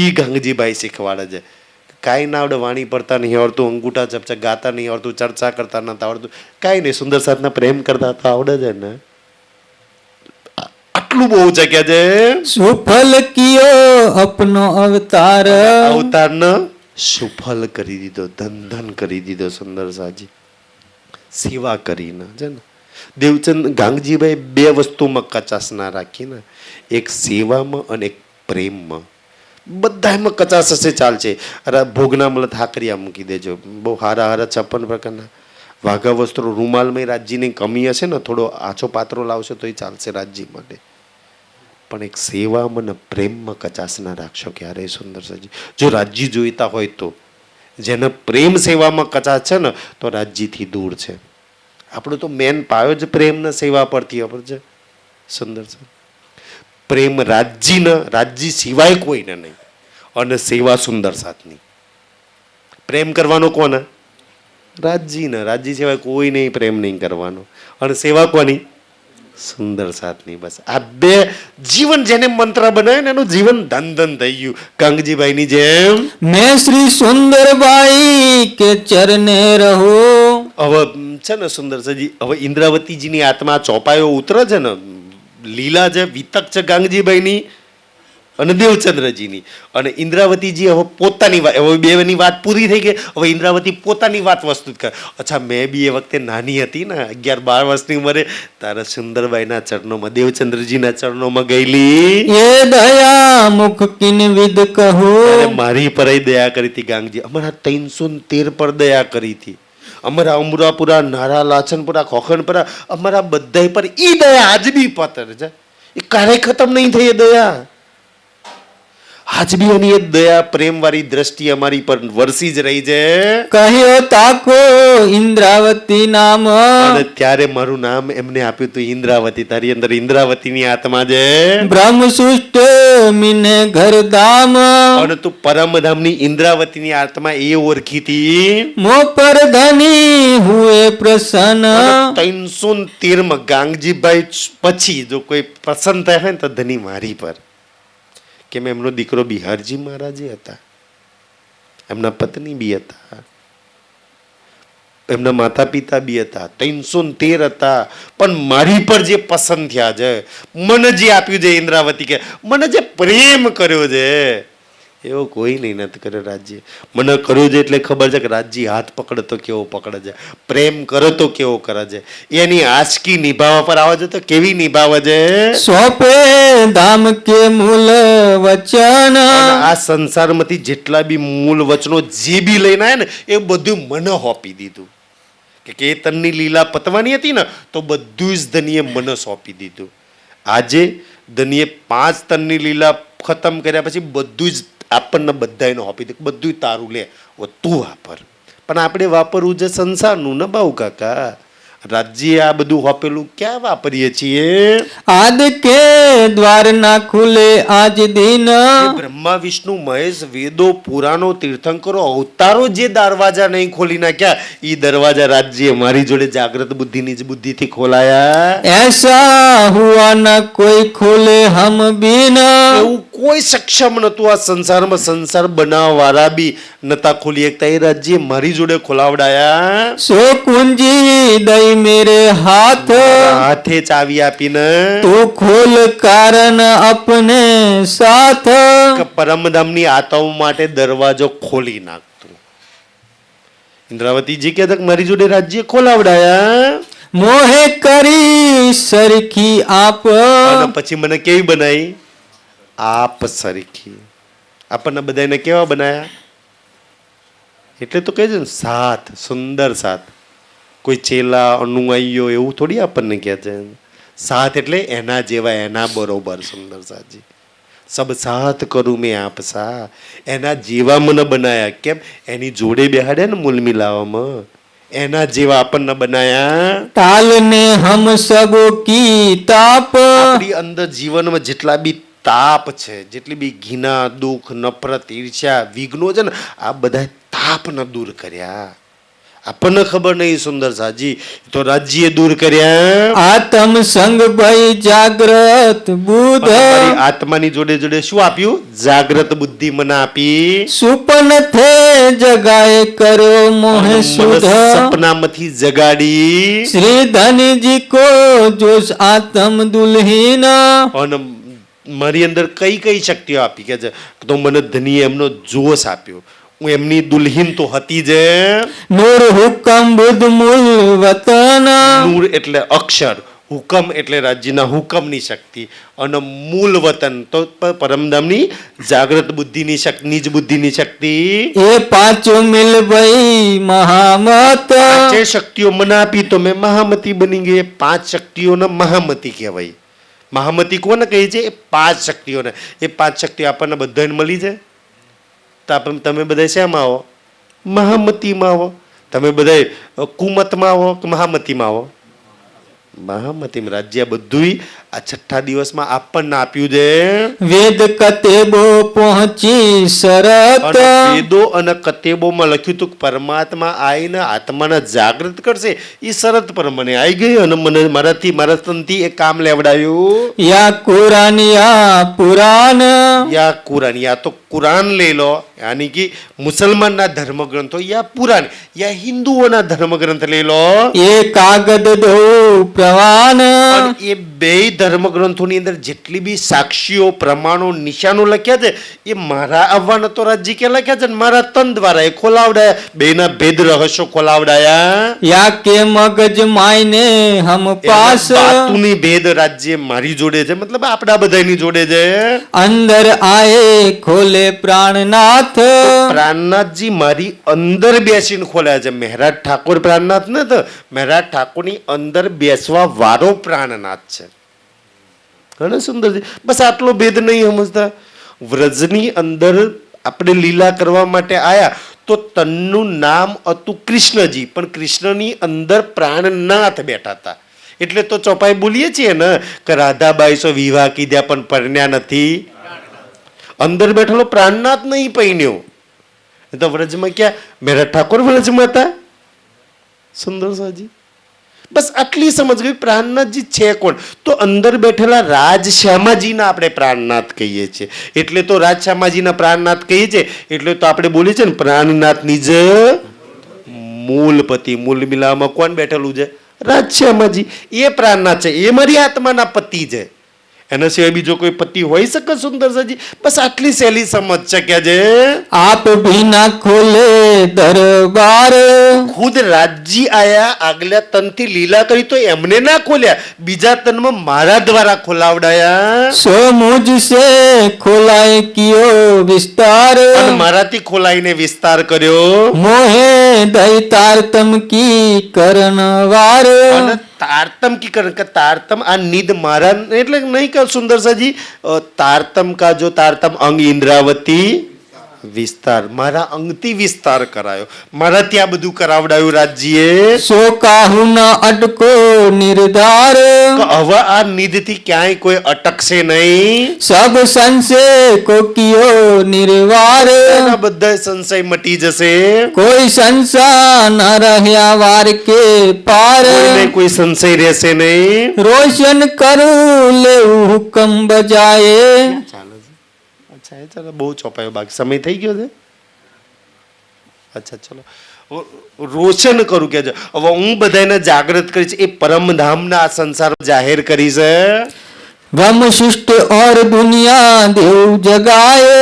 ઈ ગાંગજીભાઈ શીખવાડે છે. કાંઈ ના આવડે, વાણી પડતા નહીં આવડતું, અંગૂઠા ચપચા ગાતા નહીં આવડતું, ચર્ચા કરતા નતા આવડતું, કાંઈ નહીં, સુંદર સાથના પ્રેમ કરતા તો આવડે છે ને. આટલું બહુ છે કે છે સુફલ કિયો અપનો અવતાર, અવતારને સુફલ કરી દીધો, ધન ધન કરી દીધો. સુંદર સાજી સેવા કરીને છે ને. દેવચંદ ગાંગજીભાઈ બે વસ્તુમાં કચાશ ના રાખી ને, એક સેવામાં અને એક પ્રેમમાં. બધામાં કચાશ હશે ચાલશે. અરે ભોગના મળે હાકરિયા મૂકી દેજો, બહુ હારા હારા 56 પ્રકારના વાઘા વસ્ત્રો, રૂમાલમાં રાજજીની કમી હશે ને, થોડો આછો પાત્રો લાવશો તો એ ચાલશે રાજજી માટે. પણ એક સેવામાં ને પ્રેમમાં કચાશ ના રાખશો ક્યારેય સુંદર સજી. જો રાજજી જોઈતા હોય તો, જેને પ્રેમ સેવામાં કચાશ છે ને તો રાજજીથી દૂર છે. આપણો તો મેન પાયો જ પ્રેમ ને સેવા પરથી ખબર છે સુંદર છે. પ્રેમ રાજજી સિવાય કોઈને નહીં, અને સેવા સુંદર સાથની. પ્રેમ કરવાનો કોને? રાજજી સિવાય કોઈ નહીં પ્રેમ નહીં કરવાનો, અને સેવા કોની? સુંદર સાથની. બસ આ બે જીવન જેને મંત્ર બનાવે ને એનું જીવન ધન થઈ ગયું. ગાંગજીભાઈની જેમ मैं श्री सुंदरबाई के चरने रहूं. હવે છે ને સુંદર સજી, હવે ઇન્દ્રાવતીજીની આત્મા ચોપાયો ઉતરે છે ને, લીલા જે વિતક છે ગાંગજીભાઈની અને દેવચંદ્રજીની, અને ઇન્દ્રાવતીજી હવે પોતાની વાત, હવે બેની વાત પૂરી થઈ ગઈ. હવે ઇન્દ્રાવતી પોતાની વાત વસ્તુ કરે. અચ્છા, મેં બી એ વખતે નાની હતી ને, 11-12 વર્ષની ઉંમરે, તારા સુંદરબાઈના ચરણોમાં, દેવચંદ્રજીના ચરણોમાં ગયેલી. ये दया मुख किन विद कहूं. મારી પર દયા કરી હતી ગાંગજી. અમારા 313 પર દયા કરી હતી. અમારા અમરાપુરા, નારા લાછનપુરા, ખોખણપુરા, અમારા બધા પર ઈ દયા આજ બી પતર છે. એ ક્યારેય ખતમ નહીં થઈ એ દયા. આજ બી એની એ દયા પ્રેમ વાળી દ્રષ્ટિ અમારી પર વરસી જ રહી છે. કહ્યો તાકો ઇન્દ્રાવતી નામ. અને ત્યારે મારું નામ એમને આપ્યું હતું ઇન્દ્રાવતી. તારી અંદર ઇન્દ્રાવતીની આત્મા છે. બ્રહ્મ સુષ્ટ મિને ઘરધામ. અને તું પરમધામની ઇન્દ્રાવતીની આત્મા એ ઓળખી હતી. મો પર ધની હુએ પ્રસન્ન. 313 ગાંગજીભાઈ પછી જો કોઈ પ્રસન્ન થાય હોય ને તો ધની મારી પર. કેમ? એમનો દીકરો બિહારજી મહારાજે હતા, એમના પત્ની બી હતા, એમના માતા પિતા બી હતા, 313 હતા. પણ મારી પર જે પસંદ થયા છે, મને જે આપ્યું છે ઇન્દ્રાવતી, કે મને જે પ્રેમ કર્યો છે એવો કોઈ નહીં નથી કર્યો રાજ્ય. મને કર્યો છે એટલે ખબર છે કે રાજ્ય હાથ પકડે તો કેવો પકડે છે, પ્રેમ કરે તો કેવો કરે છે, એની આશકી નિભાવવા પર આવે છે તો કેવી નિભાવે છે. સોંપે ધામ કે મૂલ વચન. આ સંસારમાંથી જેટલા બી મૂળ વચનો જે બી લઈને આવ્યા ને એ બધું મને સોંપી દીધું. કે તનની લીલા પતવાની હતી ને તો બધું જ ધનીએ મને સોંપી દીધું. આજે ધનીએ 5 તનની લીલા ખતમ કર્યા પછી બધું જ આપણને બધાને સોંપી દે, બધું તારું લે, તું વાપર. પણ આપણે વાપરવું છે સંસારનું ને બાઉ કાકા. રાજ્ય આ બધું સોંપેલું ક્યાં વાપરીએ છીએ? આદ કે દ્વાર ના ખુલે આજ દિન. બ્રહ્મા વિષ્ણુ મહેશ વેદો પુરાણો તીર્થંકરો અવતારો જે દરવાજા નહીં ખોલી નાખ્યા, ઈ દરવાજા રાજ્ય મારી જોડે જાગ્રત બુદ્ધિની જ બુદ્ધિથી ખોલાયા. ऐसा हुआ न कोई खोले हम बिन. એવું કોઈ સક્ષમ નતું આ સંસારમાં. સંસાર બનાવવા વાળા બી નતા ખોલી એકતા, એ રાજ્ય મારી જોડે ખોલાવડાયા. सो कुंजी दई मेरे हाथ. હાથે ચાવી આપીને तू खोल कारण अपने साथ. પરમધામની આત્માઓ માટે દરવાજો ખોલી નાખતું. ઇન્દ્રાવતીજી કહેતા કે મારી જોડે રાજ્ય ખોલાવડાયા. मोहे करी सरखी आप. અને પછી મને કેવી બનાવી? આપ સરખી. આપણને બધાને કેવા બનાયા? એટલે તો કહે છે ને, સાથ, સુંદર સાથ. કોઈ ચેલા અનુયાયીઓ એવું થોડી આપણને કહે છે. સાથ એટલે એના જેવા, એના બરોબર. સુંદર સાજી. સબ સાથ કરું મેં આપ સા. એના જેવા મને બનાયા. કેમ? એની જોડે બેહાડ્યા ને મૂલ મિલાવામાં, એના જેવા આપણને બનાયા. टाल ने हम सब की ताप. આપણી અંદર જીવનમાં જેટલા બી તાપ છે, જેટલી બી ઘીના, દુઃખ, નફરત, ઈર્ષ્યા, વિઘ્નો છે ને, આ બધા તાપને દૂર કર્યા. આપણને ખબર નહીં સુંદર સાજી, તો રાજ્ય દૂર કર્યા. आत्म संग भई जागृत बुध. આત્માની જોડે જોડે શું આપ્યું? જાગ્રત બુદ્ધિ મને આપી. सुपन थे जगाए करो मोहे सुध. સપનામાંથી જગાડી. श्री धनी जी को जोश आत्म दुल्हीन. અને મારી અંદર કઈ કઈ શક્તિઓ આપી કે છે તો મને ધનીએ એમનો જોશ આપ્યો. હું એમની દુલ્હીન તો હતી જ. નૂર હુકમ બુદ્ધ મૂલ વતન. નૂર એટલે અક્ષર, હુકમ એટલે રાજ્યના હુકમની શક્તિ, અને મૂળ વતન તો પરમધામની જાગ્રત બુદ્ધિની શક્તિ, નિજ બુદ્ધિની શક્તિ. એ પાંચો મિલ ભાઈ મહામત. પાંચે શક્તિઓ મને આપી તો મેં મહામતી બની ગઈ. 5 શક્તિઓને મહામતી કહેવાય. મહામતી કોને કહે છે? એ 5 શક્તિઓને. એ 5 શક્તિઓ આપણને બધાને મળી જાય તો તમે બધા શેમાં આવો? મહામતીમાં આવો. તમે બધા કુમતમાં આવો કે મહામતીમાં આવો? મહામતીમાં. રાજ્ય બધુંય આ 6ઠા દિવસમાં આપણને આપ્યું છે. વેદ કતેબો પહોંચી શરત. અને વેદો અને કતેબોમાં લખ્યું હતું કે પરમાત્મા આવીને આત્માને જાગૃત કરશે. એ શરત પર મને આવી ગઈ અને મને મારાથી મારા તનથી એ કામ લેવડાયું. યા કુરાન યા પુરાણ. યા કુરાન, યા તો કુરાન લઈ લો, યાની કે મુસલમાનના ધર્મગ્રંથો, યા પુરાણ, યા હિન્દુઓના ધર્મગ્રંથ લઈ લો. એ કાગદ દો પ્રવાન. પણ એ બે ધર્મગ્રંથોની અંદર જેટલી બી સાક્ષીઓ, પ્રમાણો, નિશાનો લખ્યા છે એ મારા આવવાના તો રાજ્ય કે લખ્યા છે ને મારા તન દ્વારા એ ખોલાવડાયા. બેના ભેદ રહસ્યો ખોલાવડાયા. યા કે મગજ માયને હમ પાસ. બાતુની ભેદ રાજ્ય મારી જોડે છે, મતલબ આપણા બધાની જોડે છે. અંદર આયે ખોલે પ્રાણનાથ. પ્રાણનાથજી મારી અંદર બેસીને ખોલ્યા છે. મહેરાજ ઠાકોર પ્રાણનાથ ને તો મહેરાજ ઠાકોરની અંદર બેસવા વાળો પ્રાણનાથ છે. ઘણું સુંદર છે. બસ આટલો ભેદ નહીં સમજતા. વ્રજની અંદર આપણે લીલા કરવા માટે આયા તો તનનું નામ હતું કૃષ્ણજી, પણ કૃષ્ણની અંદર પ્રાણનાથ બેઠા હતા. એટલે તો ચોપાઈ બોલીએ છીએ ને કે રાધાબાઈ સો વિવાહ કીધા પણ પરણ્યા નથી. અંદર બેઠેલો પ્રાણનાથ નહીં પૈણ્યો. તો વ્રજમાં ક્યાં મેરા ઠાકોર વ્રજમાં હતા. સુંદર સાજી. બસ આટલી સમજ ગઈ. પ્રાણનાથજી છે કોણ? તો અંદર બેઠેલા રાજ શ્યામાજીના આપણે પ્રાણનાથ કહીએ છીએ. એટલે તો રાજ શ્યામાજીના પ્રાણનાથ કહીએ છીએ. એટલે તો આપણે બોલીએ છીએ ને પ્રાણનાથ નિજ મૂલપતિ. મૂલ મિલામાં કોણ બેઠેલું છે? રાજ શ્યામાજી. એ પ્રાણનાથ છે. એ મારી આત્માના પતિ છે. એના સિવાય બીજો કોઈ પતિ હોઈ શકે? સુંદર સાજી. બસ આટલી સહેલી સમજ છે કે છે આપ ભીના ખોલે દરબાર. ખુદ રાજજી આયા, આગલા તનથી લીલા કરી તો એમને ના ખોલ્યા, બીજા તનમાં મારા દ્વારા ખોલાવડાયા. સો મુજ સે ખોલાય કિયો વિસ્તાર. અને મારાથી ખોલાઈને વિસ્તાર કર્યો. મોહે દઈ તારતમ કી કરનવાર. અને તારતમ કી કરણ કે તારતમ આ નિદ મારા એટલે નહીં કે સુંદર સાજી તારતમ કા જો તારતમ અંગ ઇન્દ્રાવતી વિસ્તાર. મારા અંગથી વિસ્તાર કરાયો. મારા ત્યાં બધું કરાવડાયું રાજજીએ. સો કાહુ ના અટકો નિર્ધાર. હવે આ નિધથી ક્યાંય કોઈ અટકશે નહીં. સબ સંશે કો કિયો નિર્વાર. એના બધા સંશય મટી જશે. કોઈ સંશા ન રહ્યા વાર કે પાર. કોઈને કોઈ સંશય રહેશે નહીં. રોશન કરું લેવું હુકમ બજાય. અચ્છા ચાલો બહુ ચોપાયો, બાકી સમય થઈ ગયો છે. અચ્છા ચલો રોશન કરું કે હવે હું બધાને જાગૃત કરીશ. એ પરમધામના આ સંસાર જાહેર કરી છે. બ્રહ્મ સૃષ્ટિ ઓર દુનિયા દેવ જગાએ.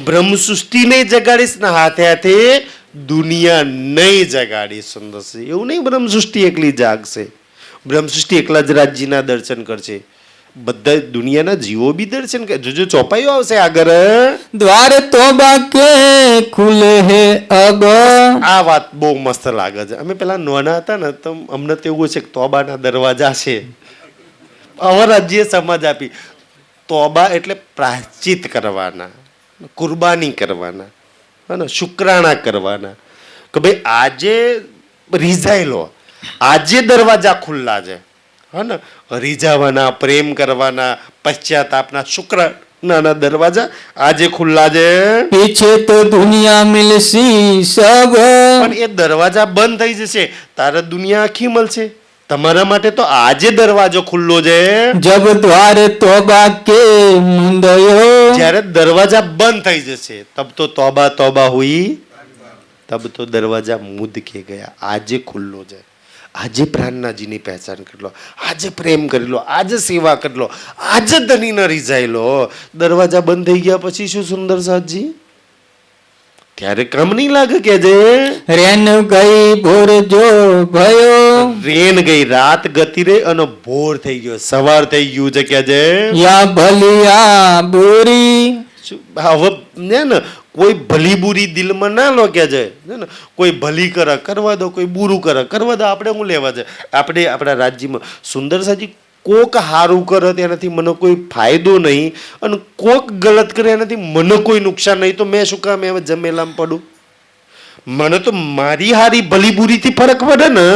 બ્રહ્મ સૃષ્ટિ નહીં જગાડીશ ને હાથે હાથે દુનિયા નહીં જાગાડીશ. સુંદર છે. એવું નહીં બ્રહ્મ સૃષ્ટિ એકલી જાગશે. બ્રહ્મ સૃષ્ટિ એકલા જ રાજ્યના દર્શન કરશે. બધા દુનિયાના જીવો બી દર્શન કરે. જોજો ચોપાઈઓ આવશે આગળ. દ્વાર તોબા કે ખુલે હે અબ. આ વાત બહુ મસ્ત લાગે છે. અમે પેલા નાના હતા ને તો અમને તો એવું છે કે તોબાના દરવાજા છે. અમારા રાજ્ય સમજ આપી તોબા એટલે પ્રાયશ્ચિત કરવાના, કુરબાની કરવાના, અને શુક્રાણા કરવાના. કે ભાઈ આજે રીઝાયેલો, આજે દરવાજા ખુલ્લા છે. ને રીઝાવાના, પ્રેમ કરવાના, પશ્ચાતાપના, શુક્રાના દરવાજા આજે ખુલ્લા છે. પીછે તો દુનિયા મિલસી સબ. પણ એ દરવાજા બંધ થઈ જશે તારે દુનિયા આખી મળશે. તમારા માટે તો આજે દરવાજો ખુલ્લો છે. જબ દ્વાર તોબા કે મુંદયો. જ્યારે દરવાજા બંધ થઈ જશે તબ તો તોબા તોબા હુઈ, તબ તો દરવાજા મુદ કે ગયા. આજે ખુલ્લો છે. આજે પ્રાણનાથજીની પહેચાન કરી લો, આજે પ્રેમ કરી લો, આજે સેવા કરી લો, આજે ધની ન રીઝાઈ લો. દરવાજા બંધ થઈ ગયા પછી શું સુંદર સાજી? ત્યારે કામ નહીં લાગે કે જે રેન ગઈ ભોર જો ભયો રેન ગઈ, રાત ગતી રહી અને ભોર થઈ ગયો, સવાર થઈ ગયું છે કે જે યા ભલિયા બુરી હવે ને કોઈ ભલી બુરી દિલમાં ના લો કે છે ને, કોઈ ભલી કરે કરવા દો, કોઈ બુરું કરે કરવા દો. આપણે શું લેવા છે? આપણે આપણા રાજ્યમાં સુંદર સાજી કોક હારું કરે તેનાથી મને કોઈ ફાયદો નહીં, અને કોક ગલત કરે એનાથી મને કોઈ નુકસાન નહીં, તો મેં શું કામ એમ જમેલામ પડું? મને તો મારી હારી ભલી બુરીથી ફરક પડે ને.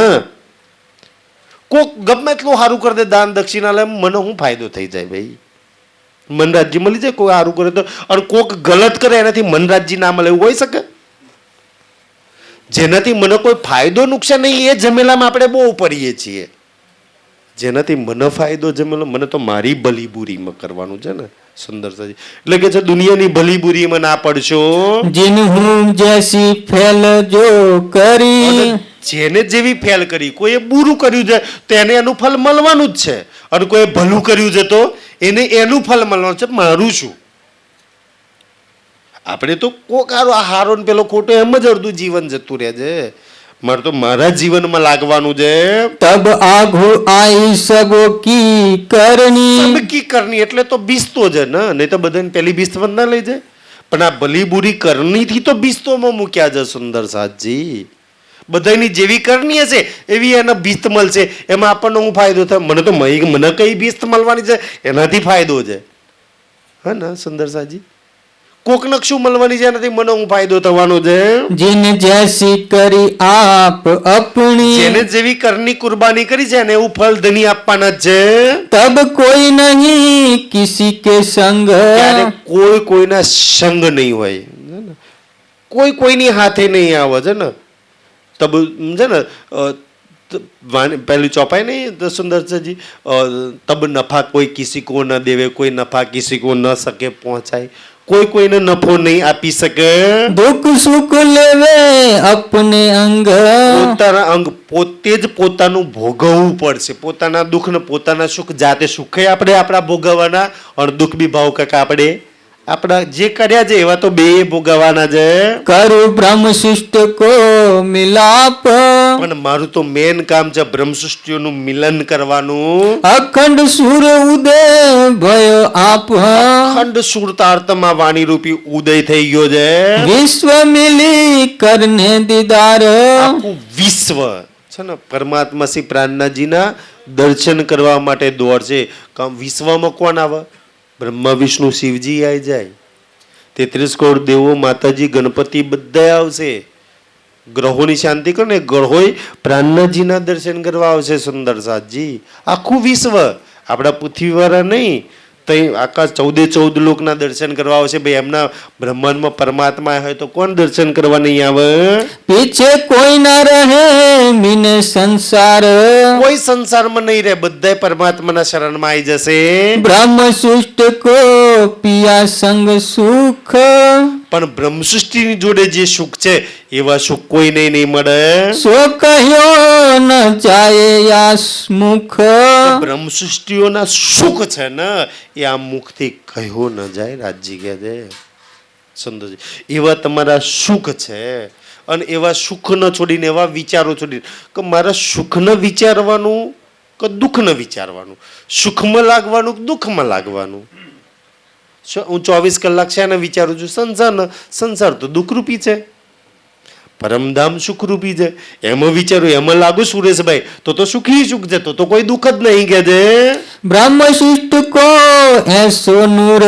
કોક ગમે એટલું સારું કરે દે, દાન દક્ષિણા લે, મને શું ફાયદો થઈ જાય ભાઈ? મન રાજ્ય મળી જાય કોઈ સારું કરે તો, અને કોક ગલત કરે એનાથી મન રાજ્ય ના મળે એવું હોઈ શકે? જેનાથી મને કોઈ ફાયદો નુકસાન નહીં એ જમેલામાં આપણે બહુ પડીએ છીએ. જેનાથી મને ફાયદો જમેલો, મને તો મારી ભલી બુરીમાં કરવાનું છે ને. સુંદર સાજી એટલે કે છે દુનિયાની ભલી બુરીમાં ના પડશો. જીન હું જેસી ફેલ જો કરી, જેને જેવી ફેલ કરી, કોઈએ બુરું કર્યું છે તો એને એનું ફળ મળવાનું જ છે, અને કોઈ ભલું કર્યું છે તો એને એનું ફળ મળવાનું છે. મારું શું? આપણે તો કોક હારો ને પેલો ખોટો એમ જ અડધું જીવન જતું રહે છે. મારે તો મારા જીવનમાં લાગવાનું છે. તબ આઘુ આઈ સગો કી કરણી, સબકી કરની એટલે તો બીસતો જ ને, નહીં તો બધાને પેલી બીસ્તમાં ના લઈ જાય. પણ આ ભલી બુરી કરણીથી તો બીસ્તોમાં મૂક્યા છે સુંદર સાજી. બધાની જેવી કરણી હશે એવી એને ભીસ્ત મળશે. એમાં આપણને હું ફાયદો થાય? મને તો મને કઈ ભીસ્ત મળવાની છે એનાથી ફાયદો છે, હા ને સુંદર સાજી? કોકને શું મળવાની છે એનાથી મને હું ફાયદો થવાનો છે? જીન જેસી કરી આપ અપણી, જેને જેવી કરની કુરબાની કરી છે ને એવું ફળ ધની આપવાના જ છે. તબ કોઈ નહીં કિસી કે સંગ, ત્યારે કોઈ કોઈના સંગ નહીં હોય, કોઈ કોઈની હાથે નહીં આવે છે ને. તબ છે ને પહેલી ચોપાઈ નહીં સુંદર સાજી, તબ નફા કોઈ કિસી કો ન દેવે, કોઈ નફા કિસી કો ન શકે પહોંચાય. કોઈ કોઈને નફો નહીં આપી શકે. દુઃખ સુખ લેવે અપને અંગ, પોતાના અંગ પોતે જ પોતાનું ભોગવવું પડશે. પોતાના દુઃખ ને પોતાના સુખ જાતે સુખે આપણે આપણા ભોગવવાના, અને દુઃખ બી ભાવ કાકા આપણે આપણા જે કર્યા છે એવા તો બે ભોગવવાના છે. કરું બ્રહ્મ શિષ્ટ કો મિલાપ, પણ મારું તો મેન કામ છે બ્રહ્મસૃષ્ટિઓનું મિલન કરવાનું. અખંડ સુર ઉદય ભયો આપ, અખંડ સુરતાર્થમાં વાણી રૂપી ઉદય થઈ ગયો છે. વિશ્વ મિલી કરને દીદાર, આખું વિશ્વ છે ને પરમાત્મા શ્રી પ્રાણનાથજીના દર્શન કરવા માટે દોડશે. વિશ્વમાં કોણ આવે? બ્રહ્મા વિષ્ણુ શિવજી આવી જાય, 33 કરોડ દેવો, માતાજી, ગણપતિ બધા આવશે. ગ્રહોની શાંતિ કરો ને, ગ્રહોય પ્રાણનાથજીના દર્શન કરવા આવશે સુંદર સાજી. આખું વિશ્વ, આપણા પૃથ્વીવાળા નહીં, તો આકાશ 14 લોકના દર્શન કરવા આવશે. ભાઈ એમના બ્રહ્માંડમાં પરમાત્મા હોય તો કોણ દર્શન કરવા નહીં આવે? પીછે કોઈ ના રહે મીને સંસાર, કોઈ સંસારમાં નહીં રહે, બધા પરમાત્માના શરણમાં આવી જશે. બ્રહ્મ સૃષ્ટ કો પિયા સંગ સુખ, પણ બ્રહ્મસૃષ્ટિની જોડે જે સુખ છે એવા સુખ કોઈ નહીં મળે. સો કહ્યો ન જાય યાસ મુખ, બ્રહ્મસૃષ્ટિઓના સુખ છે ને એ આ મુખથી કહ્યો ન જાય. રાજજી કહે છે સુંદરજી એવા તમારા સુખ છે, અને એવા સુખ ન છોડીને એવા વિચારો છોડીને કે મારા સુખ ન વિચારવાનું કે દુઃખ ન વિચારવાનું, સુખમાં લાગવાનું કે દુઃખમાં લાગવાનું. હું 24 કલાક છે એને વિચારું છું સંસાર. સંસાર તો દુઃખરૂપી છે, પરમધામ સુખરૂપી છે. એમાં વિચારું, એમાં લાગુ સુરેશભાઈ તો સુખી સુખ છે, તો કોઈ દુઃખ જ નહીં કે છે. બ્રહ્મ સૃષ્ટ કો એસો નૂર,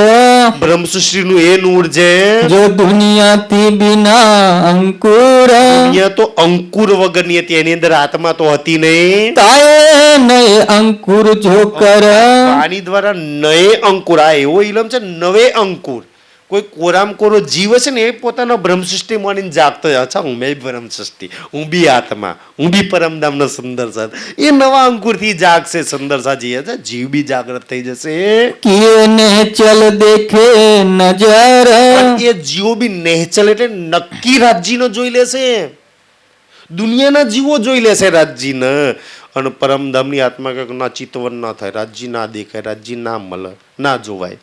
બ્રહ્મ સૃષ્ટિનું એ નૂર છે જો દુનિયાથી બિના અંકુર, દુનિયા તો અંકુર વગરની હતી, એની અંદર આત્મા તો હતી નહીં. તાએ નય અંકુર જો કર, પાણી દ્વારા નયે અંકુર, આ એવો ઇલમ છે નવે અંકુર. કોઈ કોરામ કોરો જીવ છે ને એ પોતાનો બ્રહ્મસૃષ્ટિ માનીને જાગતો હોય, અચ્છા હું બી બ્રહ્મસૃષ્ટિ, હું બી આત્મા, હું બી પરમધામનો સુંદર સાથ, એ નવા અંકુરથી જાગશે સુંદર સાજી. જીવ બી જાગૃત થઈ જશે. કિએ ને ચલ દેખે નજર, એ જીવો બી નેચલ એટલે નક્કી રાજજીનો જોઈ લેશે. દુનિયાના જીવો જોઈ લેશે રાજજીને, અને પરમધામની આત્મા કે ના ચિતવન ના થાય, રાજજી ના દેખાય, રાજજી ના મળે, ના જોવાય.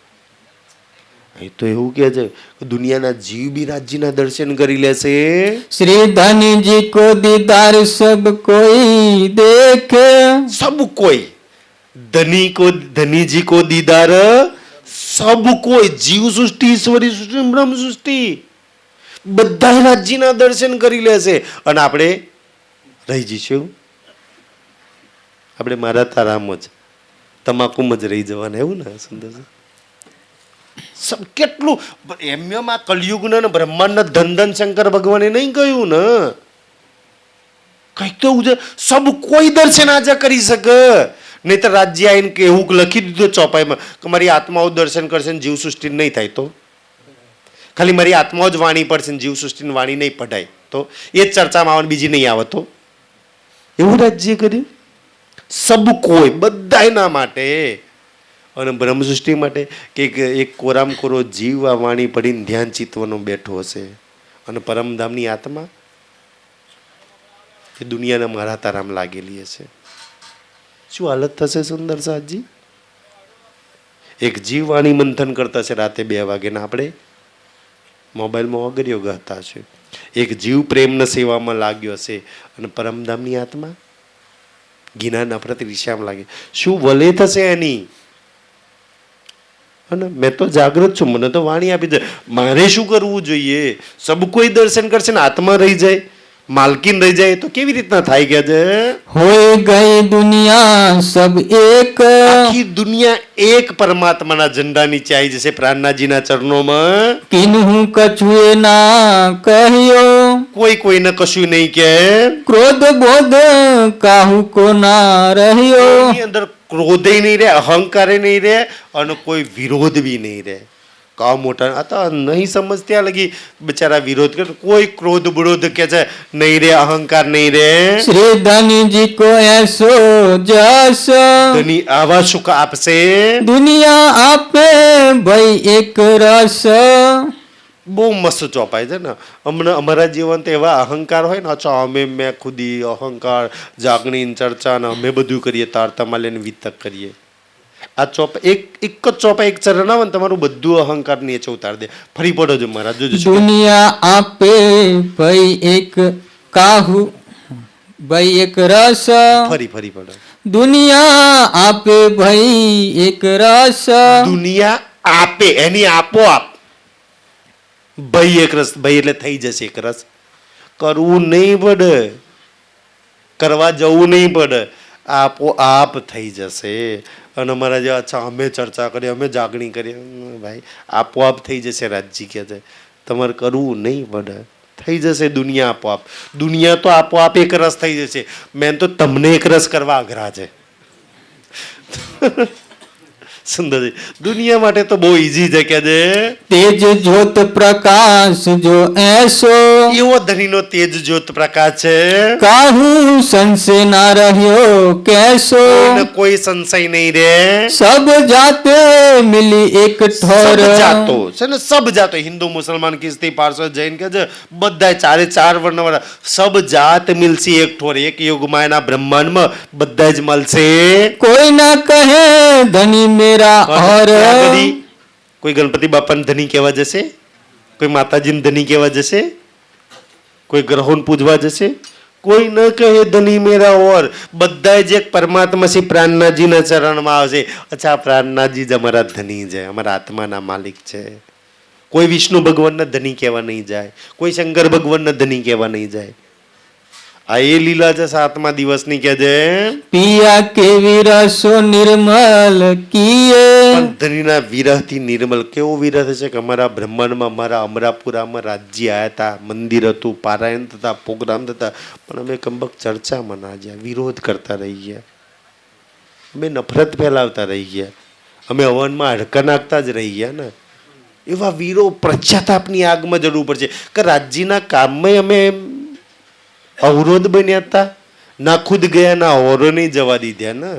એ તો એવું કે છે દુનિયાના જીવ બી રાજ્યના દર્શન કરી લેશે. श्री धनी जी को दीदार सब कोई देखे. સબ કોઈ ધનીજી કો દીદાર સબ કોઈ જીવ સૃષ્ટિ ઈશ્વરી સૃષ્ટિ બ્રહ્મ સૃષ્ટિ બધા રાજ્યના દર્શન કરી લેશે અને આપણે રહી જઈશું. આપણે મારા તારામ જ તમાકુમાં જ રહી જવાના એવું ને સુંદર કેટલું એમ આ કલયુગના ને બ્રહ્માંડ ધન ધન શંકર ભગવાને નહીં કહ્યું ને કઈક તો સબ કોઈ દર્શન આજે કરી શકે. નહીં તો રાજ્ય આવીને એવું લખી દીધું ચોપાઈમાં કે મારી આત્માઓ દર્શન કરશે ને જીવ સૃષ્ટિ નહીં થાય તો ખાલી મારી આત્માઓ જ વાણી પડશે ને જીવ સૃષ્ટિની વાણી નહીં પઢાય તો એ જ ચર્ચામાં આવવાની બીજી નહીં આવે તો એવું રાજ્ય કર્યું. સબ કોઈ બધાના માટે અને બ્રહ્મ સૃષ્ટિ માટે કે એક કોરામ કોરો જીવ આ વાણી પડીને ધ્યાન ચિત્તવનો બેઠો હશે અને પરમધામની આત્મા એ દુનિયાના મારા તારામ લાગેલી હશે. શું હાલત થશે સુંદર સાહજી? એક જીવ વાણી મંથન કરતા છે રાતે 2 વાગે ને આપણે મોબાઈલમાં અગર્યો ગાતા છે. એક જીવ પ્રેમના સેવામાં લાગ્યો હશે અને પરમધામની આત્મા ગીના નફરત ઈર્ષ્યામાં લાગે. શું વલે થશે એની? અને મેં તો જાગૃત છું, મને તો વાણી આપી દે. મારે શું કરવું જોઈએ? સબ કોઈ દર્શન કરશે ને આત્મા રહી જાય, માલકીન રહી જાય તો કેવી રીતના થાય કે છે? હોય ગઈ દુનિયા સબ એક. આખી દુનિયા એક પરમાત્માના ઝંડા નીચે આવી જશે પ્રાણનાજીના ચરણોમાં. કિન્હુ કછુએ ના કહ્યો. કોઈ કોઈને કશું નહીં કે. ક્રોધ બોધ કાહુ કો ના રહ્યો. એની અંદર ક્રોધે નહીં રહે, અહંકારે નહીં રહે અને કોઈ વિરોધ બી નહીં રહે. કાવ મોટા આ તો નહીં સમજતા લગી બિચારા વિરોધ કરે. કોઈ ક્રોધ બરોધ કે છે નહીં રે, અહંકાર નહીં રે. શ્રી ધનજી કો એસો જસ. ધની આવા સુખ આપશે. દુનિયા આપે ભાઈ એક રસ. બહુ મસ્ત ચોપાય છે ને. હમણાં અમારા જીવન તો એવા અહંકાર હોય ને, અચ્છા અમે મેં ખુદી અહંકાર જાગણી ચર્ચા ને અમે બધું કરીએ, તાર તમારે વિતક કરીએ. આ ચોપ એક જ ચોપા એક ચરણ આવે ને તમારું બધું અહંકાર નીચે ઉતાર દે. ફરી પડો છો મહારાજ જોજો. દુનિયા આપે ભાઈ એક કાહુ ભાઈ એક રસ. ફરી પડો. દુનિયા આપે ભાઈ એક રસ. દુનિયા આપે એની આપોઆપ ભાઈ એક રસ. ભાઈ એટલે થઈ જશે એક રસ. કરવું નહીં પડે, કરવા જવું નહીં પડે, આપોઆપ થઈ જશે. અને અમારા જેવા અચ્છા અમે ચર્ચા કરીએ, અમે જાગણી કરીએ, ભાઈ આપોઆપ થઈ જશે. રાજજી કહે છે તમારે કરવું નહીં પડે, થઈ જશે દુનિયા આપોઆપ. દુનિયા તો આપોઆપ એક રસ થઈ જશે. મેં તો તમને એક રસ કરવા આગ્રહ છે. સુંદરજી દુનિયા માટે તો બહુ ઈઝી છે કે છે તેજ જ્યોત પ્રકાશ જો એસો. એવો ધણીનો તેજ જ્યોત પ્રકાશ છે. કાહુ સંશય ના રહ્યો કેસો. કોઈ સંશય નહીં રે. સબ જાતે મિલી એક ઠોર. સબ જાતો છે ને, સબ જાતો હિન્દુ મુસલમાન ખ્રિસ્તી પારસી જૈન કે છે બધા 4 વર્ણ વાળા સબ જાત મિલશે એક ઠોર. એક યુગમાં એના બ્રહ્માંડમાં બધા જ મળશે. કોઈ ના કહે ધની મેરા ઓર. કોઈ ગણપતિ બાપાને ધની કહેવા જશે, કોઈ માતાજીને ધની કહેવા જશે, કોઈ ગ્રહોને પૂજવા જશે. કોઈ ન કહે ધની મેરા ઓર. બધા જ એક પરમાત્મા શ્રી પ્રાણનાજીના ચરણમાં આવશે. અચ્છા પ્રાણનાજી જ અમારા ધની છે, અમારા આત્માના માલિક છે. કોઈ વિષ્ણુ ભગવાનને ધની કહેવા નહીં જાય, કોઈ શંકર ભગવાનને ધની કહેવા નહીં જાય. આ એ લીલા છે 7મા દિવસની કે છે. પિયા કેવી રસો નિર્મલ કીએ. પણ ધણીના વિરહથી નિર્મલ. કેવો વિરહ છે કે અમારા બ્રહ્માંડમાં અમારા અમરાપુરામાં રાજ્ય આવ્યા હતા, મંદિર હતું, પારાયણ થતા, પ્રોગ્રામ થતા, પણ અમે કંબક ચર્ચામાં ના ગયા, વિરોધ કરતા રહી ગયા, અમે નફરત ફેલાવતા રહી ગયા, અમે હવનમાં હડકા નાખતા જ રહી ગયા ને. એવા વીરો પશ્ચાતાપની આગમાં જરૂર પડશે કે રાજ્યના કામમાં અમે અવરોધ બન્યા હતા, ના ખુદ ગયા ના ઓરો નહીં જવા દીધા ને.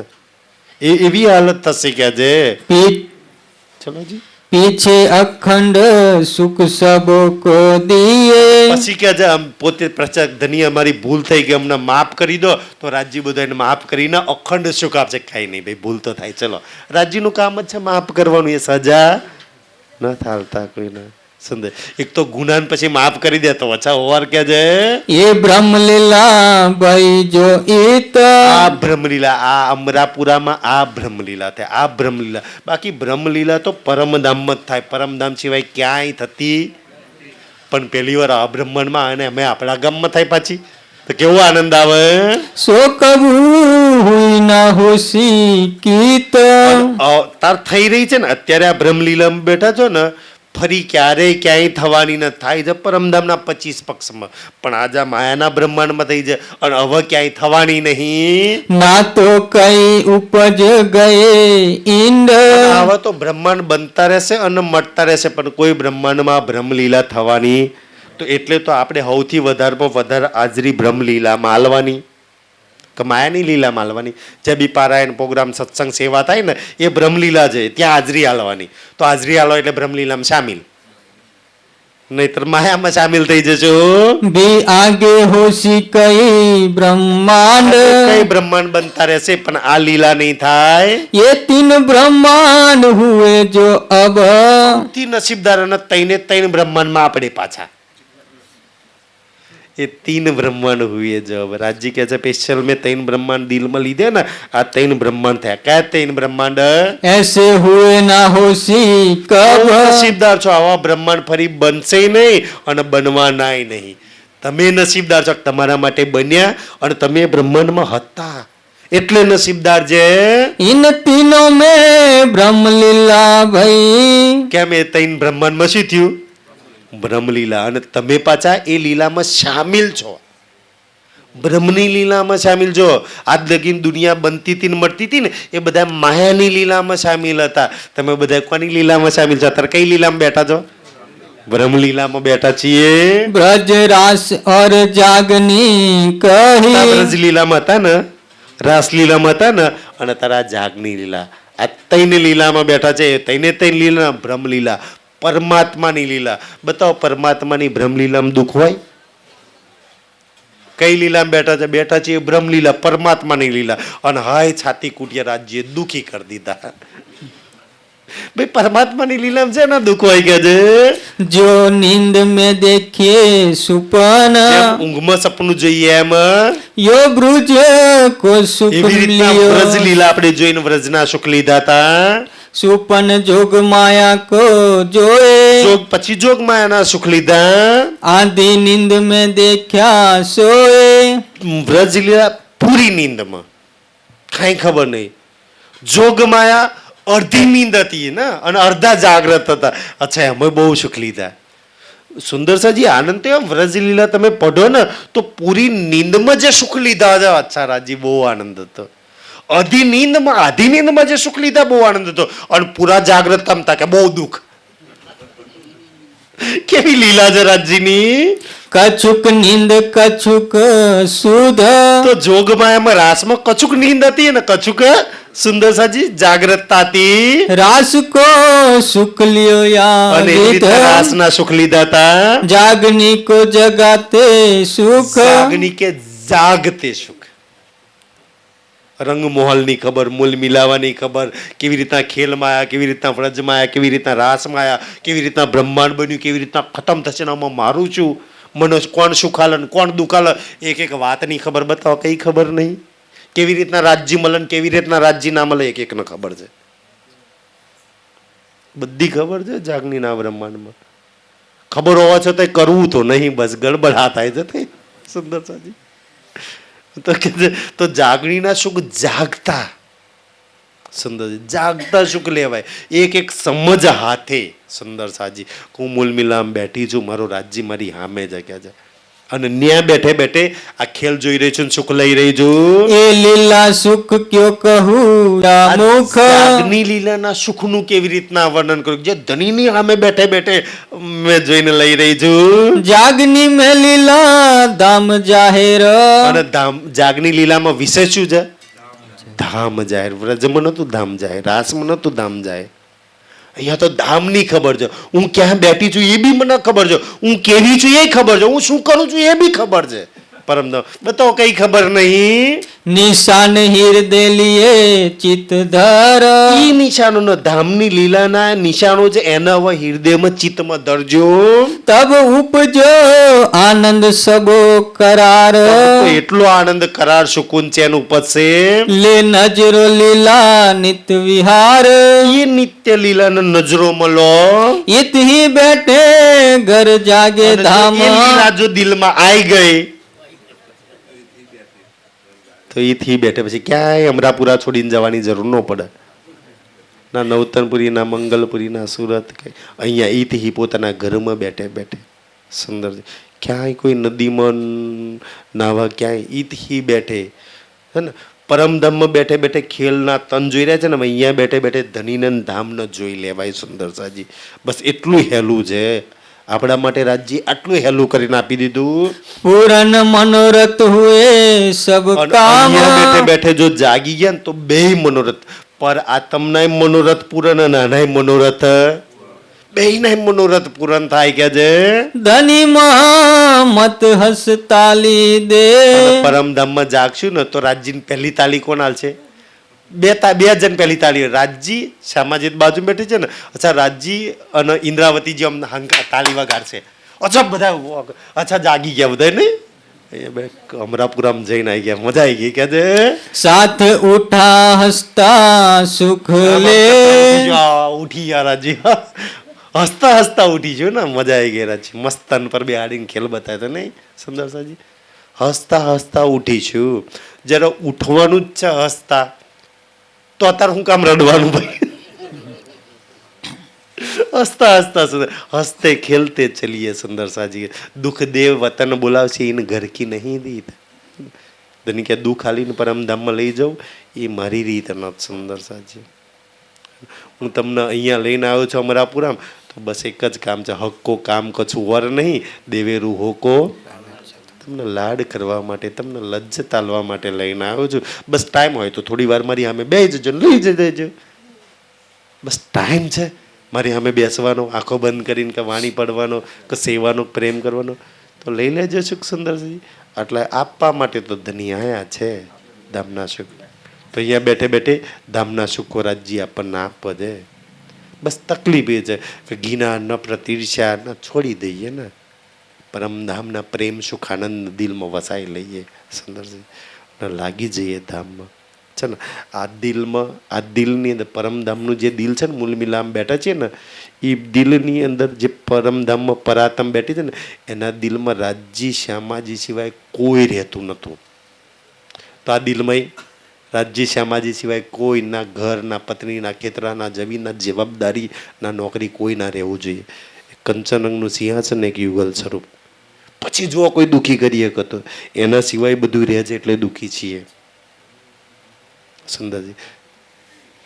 એવી હાલત થશે કે છે. ચલો જી પીછે અખંડ સુખ સબો કો દિએ. પછી કે છે પોતે પ્રચાર ધની અમારી ભૂલ થઈ ગઈ, અમને માફ કરી દો. તો રાજ્ય બધાને માફ કરીને અખંડ સુખ આપશે. કાંઈ નહીં ભાઈ, ભૂલ તો થાય, ચલો રાજ્યનું કામ જ છે માફ કરવાનું. એ સજા ન થાલતા કોઈના. સુંદર. એક તો ગુનાન પછી માફ કરી દે તો અચ્છા ઓવાર કે છે એ બ્રહ્મલીલા ભાઈ જો ઈત આ બ્રહ્મલીલા, આ અમરાપુરામાં આ બ્રહ્મલીલા થાય, આ બ્રહ્મલીલા. બાકી બ્રહ્મલીલા તો પરમધામમાં જ થાય, પરમધામ સિવાય ક્યાંય થતી. પણ પહેલી વાર આ બ્રહ્માંડમાં અને અમે આપણા ગામમાં થાય પાછી, તો કેવો આનંદ આવે. સો કબુ હુઈ ના હોશી કીત તાર થઈ રહી છે ને અત્યારે આ બ્રહ્મલીલામાં બેઠા છો ને, ફરી ક્યારેય ક્યાંય થવાની ન થાય છે પરમધામના 25 પક્ષમાં. પણ આજે માયાના બ્રહ્માંડમાં થઈ છે અને હવે ક્યાંય થવાની નહીં. ના તો કઈ ઉપજ ગયે ઈંડ હવે તો બ્રહ્માંડ બનતા રહેશે અને મળતા રહેશે, પણ કોઈ બ્રહ્માંડમાં બ્રહ્મલીલા થવાની. તો એટલે તો આપણે સૌથી વધારેમાં વધારે હાજરી બ્રહ્મલીલા માલવાની કે માયાની લીલા માલવાની. જે બી પારાયણ પ્રોગ્રામ સત્સંગ સેવા થાય ને એ બ્રહ્મલીલા છે, ત્યાં હાજરી હાલવાની. તો હાજરી હાલો એટલે બ્રહ્મલીલામાં સામેલ, નહીતર માયામાં સામેલ થઈ જશો. भी आगे होशी कई ब्रह्मांड કઈ બ્રહ્માંડ બનતા રહેશે પણ આ લીલા નહીં થાય. ये तीन ब्रह्मांड हुए जो अब થી નસીબદાર અને તૈન બ્રહ્માંડમાં આપણે પાછા. એ તીન બ્રહ્માંડ હુએ જબ. રાજજી કહે છે સ્પેશિયલ મેં 3 બ્રહ્માંડ દિલમાં લીધે ને, આ 3 બ્રહ્માંડ થયા. કયા 3 બ્રહ્માંડ? ऐसे हुए ना होशी कब નસીબદાર છો, આવા બ્રહ્માંડ ફરી બનશે નહીં અને બનવાનાય નહીં. તમે નસીબદાર છો, તમારા માટે બન્યા અને તમે બ્રહ્માંડમાં હતા એટલે નસીબદાર છે. इन तीनों में ब्रह्म लीला भई કેમ એ 3 બ્રહ્માંડમાં શું થયું? બ્રહ્મલીલા. અને તમે પાછા એ લીલામાં સામેલ છો, બ્રહ્મની લીલામાં સામેલ છો. આજ લગીન દુનિયા બનતી હતી ને મળતી હતી ને એ બધા માયાની લીલામાં સામેલ હતા. તમે બધા કોની લીલામાં સામેલ છો? અત્યારે કઈ લીલામાં બેઠા છો? બ્રહ્મલીલામાં બેઠા છીએ. ब्रज रास और जागनी कही બ્રજ લીલામાં હતા ને, રાસલીલામાં હતા ને, અને તારા જાગની લીલા, આ 3 લીલામાં બેઠા છે. 3 લીલા બ્રહ્મલીલા, પરમાત્માની લીલા. બતાવો પરમાત્માની બ્રહ્મલીલામાં દુઃખ હોય? કઈ લીલામાં બેઠા છે? બેઠા છે બ્રહ્મલીલા, પરમાત્માની લીલા. અને હાય છાતી કુટિયા રાજ્ય દુઃખી કરી દીધા. ભાઈ પરમાત્માની લીલામાં છે ને દુઃખ હોય કે છે. जो नींद में देखे सुपन જેમ ઊંઘમાં સપનું જોઈએ એમ यो ब्रुज को सुख એવી રીતના लियो વ્રજ લીલા આપણે જોઈને વ્રજના સુખ લીધા હતા. सुपन जोग माया को जोए જોગ પછી જોગ માયાના સુખ લીધા. आधी नींद में देखा सोए વ્રજ લીલા પૂરી નીંદમાં કઈ ખબર નહીં. જોગ માયા અડધી નીંદ હતી ને અને અડધા જાગ્રત હતા. અચ્છા એમાં બહુ સુખ લીધા. સુંદરસાજી આનંદ તો એમ વ્રજ લીલા તમે પઢો ને તો પૂરી નીંદમાં જે સુખ લીધા હતા, અચ્છા રાજી બહુ આનંદ હતો. આધી નીંદમાં જે સુખ લીધા બહુ આનંદ હતો. અને પૂરા જાગ્રત થમતા કે બહુ દુઃખ. કેવી લીલા છે રાજજીની. कछुक नींद कछुक सुध તો જોગમાં એમાં રાસમાં કછુક નીંદ હતી અને કછુક સુંદરસાજી જાગ્રતતા હતી. रास को सुख लियो या અને એવી રીતે विध રાસના સુખ લીધા હતા. जागनी को जगाते सुख જાગની કે જાગતે સુખ. રંગ મોહલની ખબર, મૂલ મિલાવાની ખબર, કેવી રીતના ખેલ માયા, કેવી રીતના વ્રજ માયા, કેવી રીતના રાસ માયા, કેવી રીતના બ્રહ્માંડ બન્યું, કેવી રીતના ખતમ થશે ને આમાં મારું છું, મને કોણ સુખાલે ને કોણ દુખાલે, એક વાતની ખબર બતાવો. કઈ ખબર નહીં. કેવી રીતના રાજ્ય મળે ને કેવી રીતના રાજ્ય ના મળે એકને ખબર છે. બધી ખબર છે જાગનીના બ્રહ્માંડમાં. ખબર હોવા છતાં કરવું તો નહીં, બસ ગડબડ થાય છે તે. સુંદર સાજી તો કે તો જાગણીના સુખ જાગતા. સુંદર જાગતા સુખ લેવાય. એક સમજ હાથે. સુંદર સાજી હું મૂલ મિલામ બેઠી છું, મારો રાજ્ય મારી સામે જગ્યા છે અને ન્યા બેઠે બેઠે આ ખેલ જોઈ રહી છું, સુખ લઈ રહી છું. એ લીલા સુખ ક્યો કહું યા મુખ જાગની લીલાના સુખનું કેવી રીતના વર્ણન કરું જે ધણીની સામે બેઠે બેઠે મેં જોઈને લઈ રહી છું. જાગની મેં લીલા ધામ જાહેર અને જાગની લીલામાં વિશેષ શું છે? ધામ જાહેર. વ્રજમાં નતું ધામ જાહેર, રાસમાં નતું ધામ જાહેર. અહીંયા તો ધામની ખબર છે. હું ક્યાં બેઠી છું એ બી મને ખબર છે, હું કેવી છું એ ખબર છે, હું શું કરું છું એ બી ખબર છે. પરમધામ બતાવો, કઈ ખબર નહીં. નિશાન હૃદય લીએ ચિત ધર ઈ નિશાનો ધામની લીલાના નિશાનો છે, એના હવે હૃદયમાં ચિત્તમાં ધરજો. તબ ઉપજો આનંદ સબો કરાર તો એટલો આનંદ, કરાર, સુકૂન છે એનું ઉપજશે. લે નજરો લીલા નિત વિહાર એ નિત્ય લીલાના નજરો મળો. ઇત હી બેઠે ઘર જાગે અને જો ધામ એ લીલા જો દિલમાં આવી ગઈ તો ઈથી બેઠે પછી ક્યાંય અમરાપુરા છોડીને જવાની જરૂર ન પડે. ના નવતનપુરી, ના મંગલપુરી, ના સુરત, કઈ અહીંયા ઈથી પોતાના ઘરમાં બેઠે બેઠે સુંદર છે. ક્યાંય કોઈ નદીમાં નાવા, ક્યાંય ઈથી બેઠે હે ને પરમધામમાં બેઠે બેઠે ખેલના તન જોઈ રહ્યા છે ને, અહીંયા બેઠે બેઠે ધનીનંદ ધામને જોઈ લેવાય. સુંદરસાજી બસ એટલું હેલું છે આપણા માટે. રાજજી આટલું હેલું કરીને આપી દીધું. પૂરન મનોરથ હુએ સબ અને કામ અહીંયા બેઠે બેઠે જો જાગી ગયા ને તો બે મનોરથ, પર આત્મનાય મનોરથ પૂરણ અને આનાય મનોરથ, બેયનાય મનોરથ પૂરણ થાય કે છે. ધની મત હસતાલી દે અને પરમધામમાં જાગશું ને તો રાજજીની પહેલી તાળી કોણ હાલશે? બે જણ પહેલી તાળી. રાજજી શ્યામાજી બાજુ બેઠી છે ને, અચ્છા રાજજી અને ઇન્દ્રાવતીજી આમ તાળી વગાડશે. અચ્છા બધા અચ્છા જાગી ગયા બધા નહીં. અમરાપુરામાં જઈને આવી ગયા, મજા આવી ગઈ કે છે. સાથ ઉઠા હસતા સુખ લે ઉઠી ગયા રાજજી, હસતા હસતા ઉઠી છું ને, મજા આવી ગઈ રાજજી. મસ્ત તન પર બે આડીને ખેલ બતાવ્યો તો નહીં સુંદરસાજી. હસતા હસતા ઉઠી છું. જયારે ઉઠવાનું જ છે હસતા, તો અત્યારે હું કામ રડવાનું ભાઈ? હસતા હસતા સુંદર, હસતે ખેલતે ચલીએ સુંદરસાજી. દુઃખ દેવ વતન બોલાવશે એને ઘર કી નહીં રીત. ધની કે દુઃખ હાલીને પરમધામમાં લઈ જાઉં એ મારી રીત નથી સુંદરસાજી. હું તમને અહીંયા લઈને આવ્યો છું અમરાપુરામ, તો બસ એક જ કામ છે, હક્કો કામ કછું વર નહીં દેવેરું હોકો. તમને લાડ કરવા માટે, તમને લજ્જ તાલવા માટે લઈને આવ્યો છું. બસ ટાઈમ હોય તો થોડી વાર મારી સામે બે જજો, લઈ જજો. બસ ટાઈમ છે મારી સામે બેસવાનો, આંખો બંધ કરીને કે વાણી પડવાનો, કે સેવાનો, પ્રેમ કરવાનો, તો લઈ લેજો સુખ સુંદરજી. એટલે આપવા માટે તો ધની આયા છે ધામના સુખ. તો અહીંયા બેઠે બેઠે ધામના સુખો રાજજી આપણને આપે છે. બસ તકલીફ એ છે કે ગીના ન પ્રતિર્ષા ન છોડી દઈએ ને, પરમધામના પ્રેમ સુખ આનંદ દિલમાં વસાઈ લઈએ સુંદરજી, ને લાગી જઈએ ધામમાં છે ને. આ દિલમાં, આ દિલની અંદર પરમધામનું જે દિલ છે ને, મૂલમિલામ બેઠા છે ને, એ દિલની અંદર જે પરમધામમાં પરાતમ બેઠી છે ને, એના દિલમાં રાજજી શ્યામાજી સિવાય કોઈ રહેતું નહોતું. તો આ દિલમાં રાજજી શ્યામાજી સિવાય કોઈ, ના ઘર, ના પત્ની, ના ખેતરા, ના જમીન, ના જવાબદારી, ના નોકરી, કોઈ ના રહેવું જોઈએ. કંચનંગનું સિંહાસન એક યુગલ સ્વરૂપ. પછી જો કોઈ દુઃખી કરી શકે તો એના સિવાય બધું રહે છે એટલે દુઃખી છીએ સુંદરજી.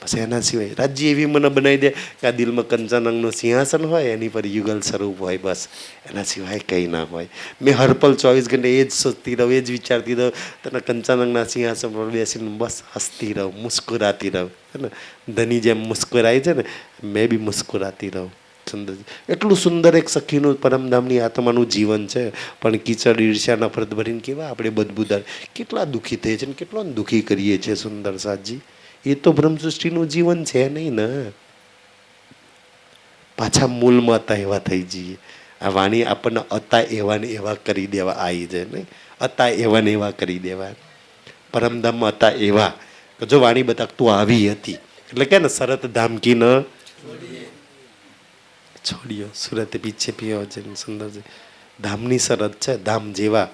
પછી એના સિવાય રાજજી એવી મને બનાવી દે કે આ દિલમાં કંચનંગનું સિંહાસન હોય, એની પર યુગલ સ્વરૂપ હોય, બસ એના સિવાય કંઈ ના હોય. મેં હરપલ 24 ઘંટે એ જ સોચતી રહું, એ જ વિચારતી રહું, તને કંચનંગના સિંહાસન પર બેસીને બસ હસતી રહું, મુસ્કુરાતી રહું, હે ને. ધની જેમ મુસ્કુરાય છે ને, મેં બી મુસ્કુરાતી રહું સુંદરજી. એટલું સુંદર એક સખીનું પરમધામની આત્માનું જીવન છે. પણ કીચડ, ઈર્ષ્યા, નફરત ભરીને કેવા આપણે બદબુદાર, કેટલા દુઃખી થઈએ છીએ, કેટલો દુઃખી કરીએ છીએ સુંદર સાજી. એ તો બ્રહ્મસૃષ્ટિનું જીવન છે નહીં ને. પાછા મૂળમાં હતા એવા થઈ જઈએ. આ વાણી આપણને હતા એવા ને એવા કરી દેવા આવી જાય નહીં. હતા એવા ને એવા કરી દેવા. પરમધામમાં હતા એવા જો વાણી બતા તું આવી હતી એટલે કે ને, શરત ધામ કી ન છોડ્યો સુરત પીછે પીઓ છે સુંદરજી. ધામની શરત છે, ધામ જેવા.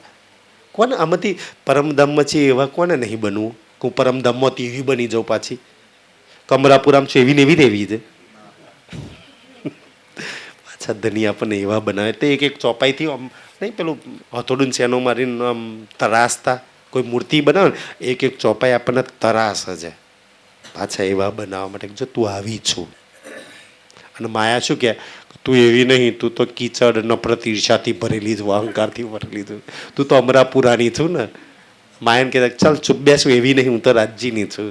કોને આમાંથી પરમધામમાં છે એવા કોને નહીં બનવું? હું પરમધામમાંથી એવી બની જાઉં પાછી? કમરાપુરામ છું એવી ને એવી રહેવી છે. પાછા ધની આપણને એવા બનાવે તે એક એક ચોપાઈથી આમ નહીં, પેલું હથોડું શેનો મારીને આમ તરાસતા કોઈ મૂર્તિ બનાવે ને, એક એક ચોપાઈ આપણને તરાસ છે. પાછા એવા બનાવવા માટે જો તું આવી છું. અને માયા શું કે તું એવી નહીં, તું તો કીચડ, નફરત, ઈર્ષાથી ભરેલી છું, અહંકારથી ભરેલી છું, તું તો અમરાપુરાની છું ને. માયાને કહેતા ચાલ ચૂપ બેસું, એવી નહીં, હું તો રાજ્યની છું,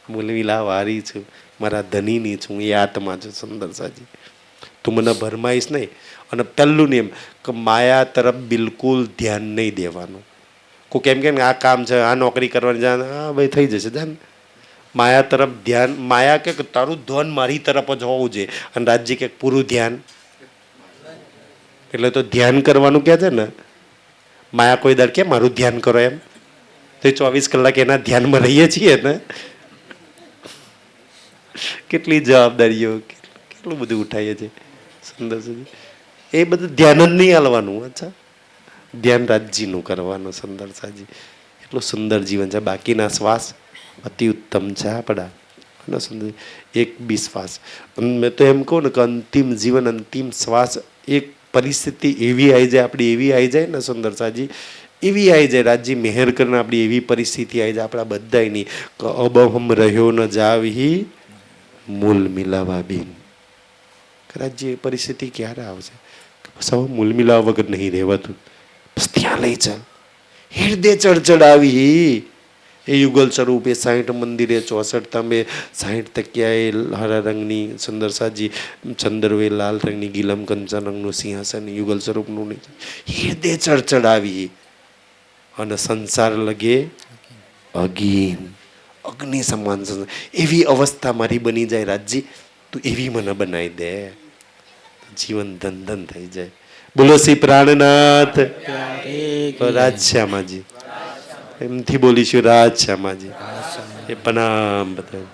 મૂલવિલા વારી છું, મારા ધનીની છું, એ આત્મા છું સુંદર સાજી. તું મને ભરમાઈશ નહીં. અને પહેલું નિયમ કે માયા તરફ બિલકુલ ધ્યાન નહીં દેવાનું. કોઈ કેમ કે આ કામ છે, આ નોકરી કરવાની જાન, હા ભાઈ થઈ જશે જાન. માયા તરફ ધ્યાન, માયા કે તારું ધ્યાન મારી તરફ જ હોવું જોઈએ, અને રાજજી કે પૂરું ધ્યાન. એટલે તો ધ્યાન કરવાનું કહે છે ને, માયા કોઈ દર કે મારું ધ્યાન કરો એમ, તો 24 કલાક એના ધ્યાનમાં રહીએ છીએ ને. કેટલી જવાબદારીઓ, કેટલું બધું ઉઠાઈએ છીએ. સુંદર સુધી એ બધું ધ્યાન જ નહીં હાલવાનું. અચ્છા, ધ્યાન રાજજીનું કરવાનું. સુંદર સાજી એટલું સુંદર જીવન છે. બાકીના શ્વાસ અતિ ઉત્તમ છે આપણા. અને સુંદર એક બી શ્વાસ, મેં તો એમ કહું ને કે અંતિમ જીવન, અંતિમ શ્વાસ, એક પરિસ્થિતિ એવી આવી જાય આપણી, એવી આવી જાય ને સુંદર સાજી, એવી આવી જાય રાજજી મેહેર કરીને આપણી એવી પરિસ્થિતિ આવી જાય આપણા બધાની, અબ હમ રહ્યો ન જાવી મૂલ મિલાવા બિન. રાજજી એ પરિસ્થિતિ ક્યારે આવશે? બસ હવે મૂલ મિલાવા વગર નહીં રહેવાતું, બસ ત્યાં લઈ ચાલ. હૃદય ચડચડાવી એ યુગલ સ્વરૂપ, એ 60 મંદિરે, 64 તાંબે, 60 તકિયાએ હરા રંગની સુંદર સાજી, ચંદ્રવે લાલ રંગની, ગીલમ કંચન રંગનું સિંહાસન યુગલ સ્વરૂપનું નહીં. હૃદય ચડચડાવી અને સંસાર લગે અગીન, અગ્નિ સમાન સંસાર. એવી અવસ્થા મારી બની જાય રાજજી, તું એવી મને બનાવી દે, જીવન ધન ધન થઈ જાય. બોલો શ્રી પ્રાણનાથ રાજશ્યામાજી. એમથી બોલીશું રાજશ્યામાજી. એ પ્રણામ બધા.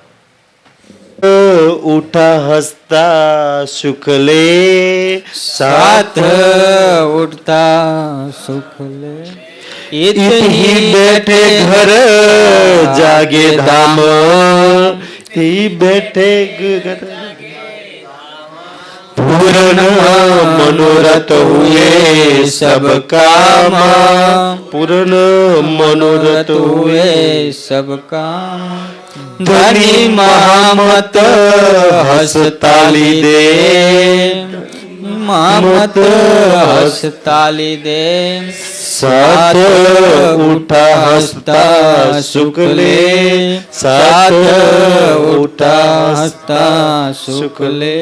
ઉઠા હસતા સુખ લે, સાથ ઉઠતા સુખ લે, ઇતહી બેઠે ઘર જાગે ધામ, ઈ બેઠે ઘર પૂર્ણ મનોરથ હુએ સબ કામ, પૂર્ણ મનોરથ હુએ સબ કામ. ધની મહામત હસતાલી દે, મામત હસતાલી દે, સાથ ઉઠા હસતા સુખ લે, સાથ ઉઠા હસતા સુખ લે.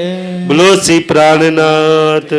બોલો શ્રી પ્રાણનાથ.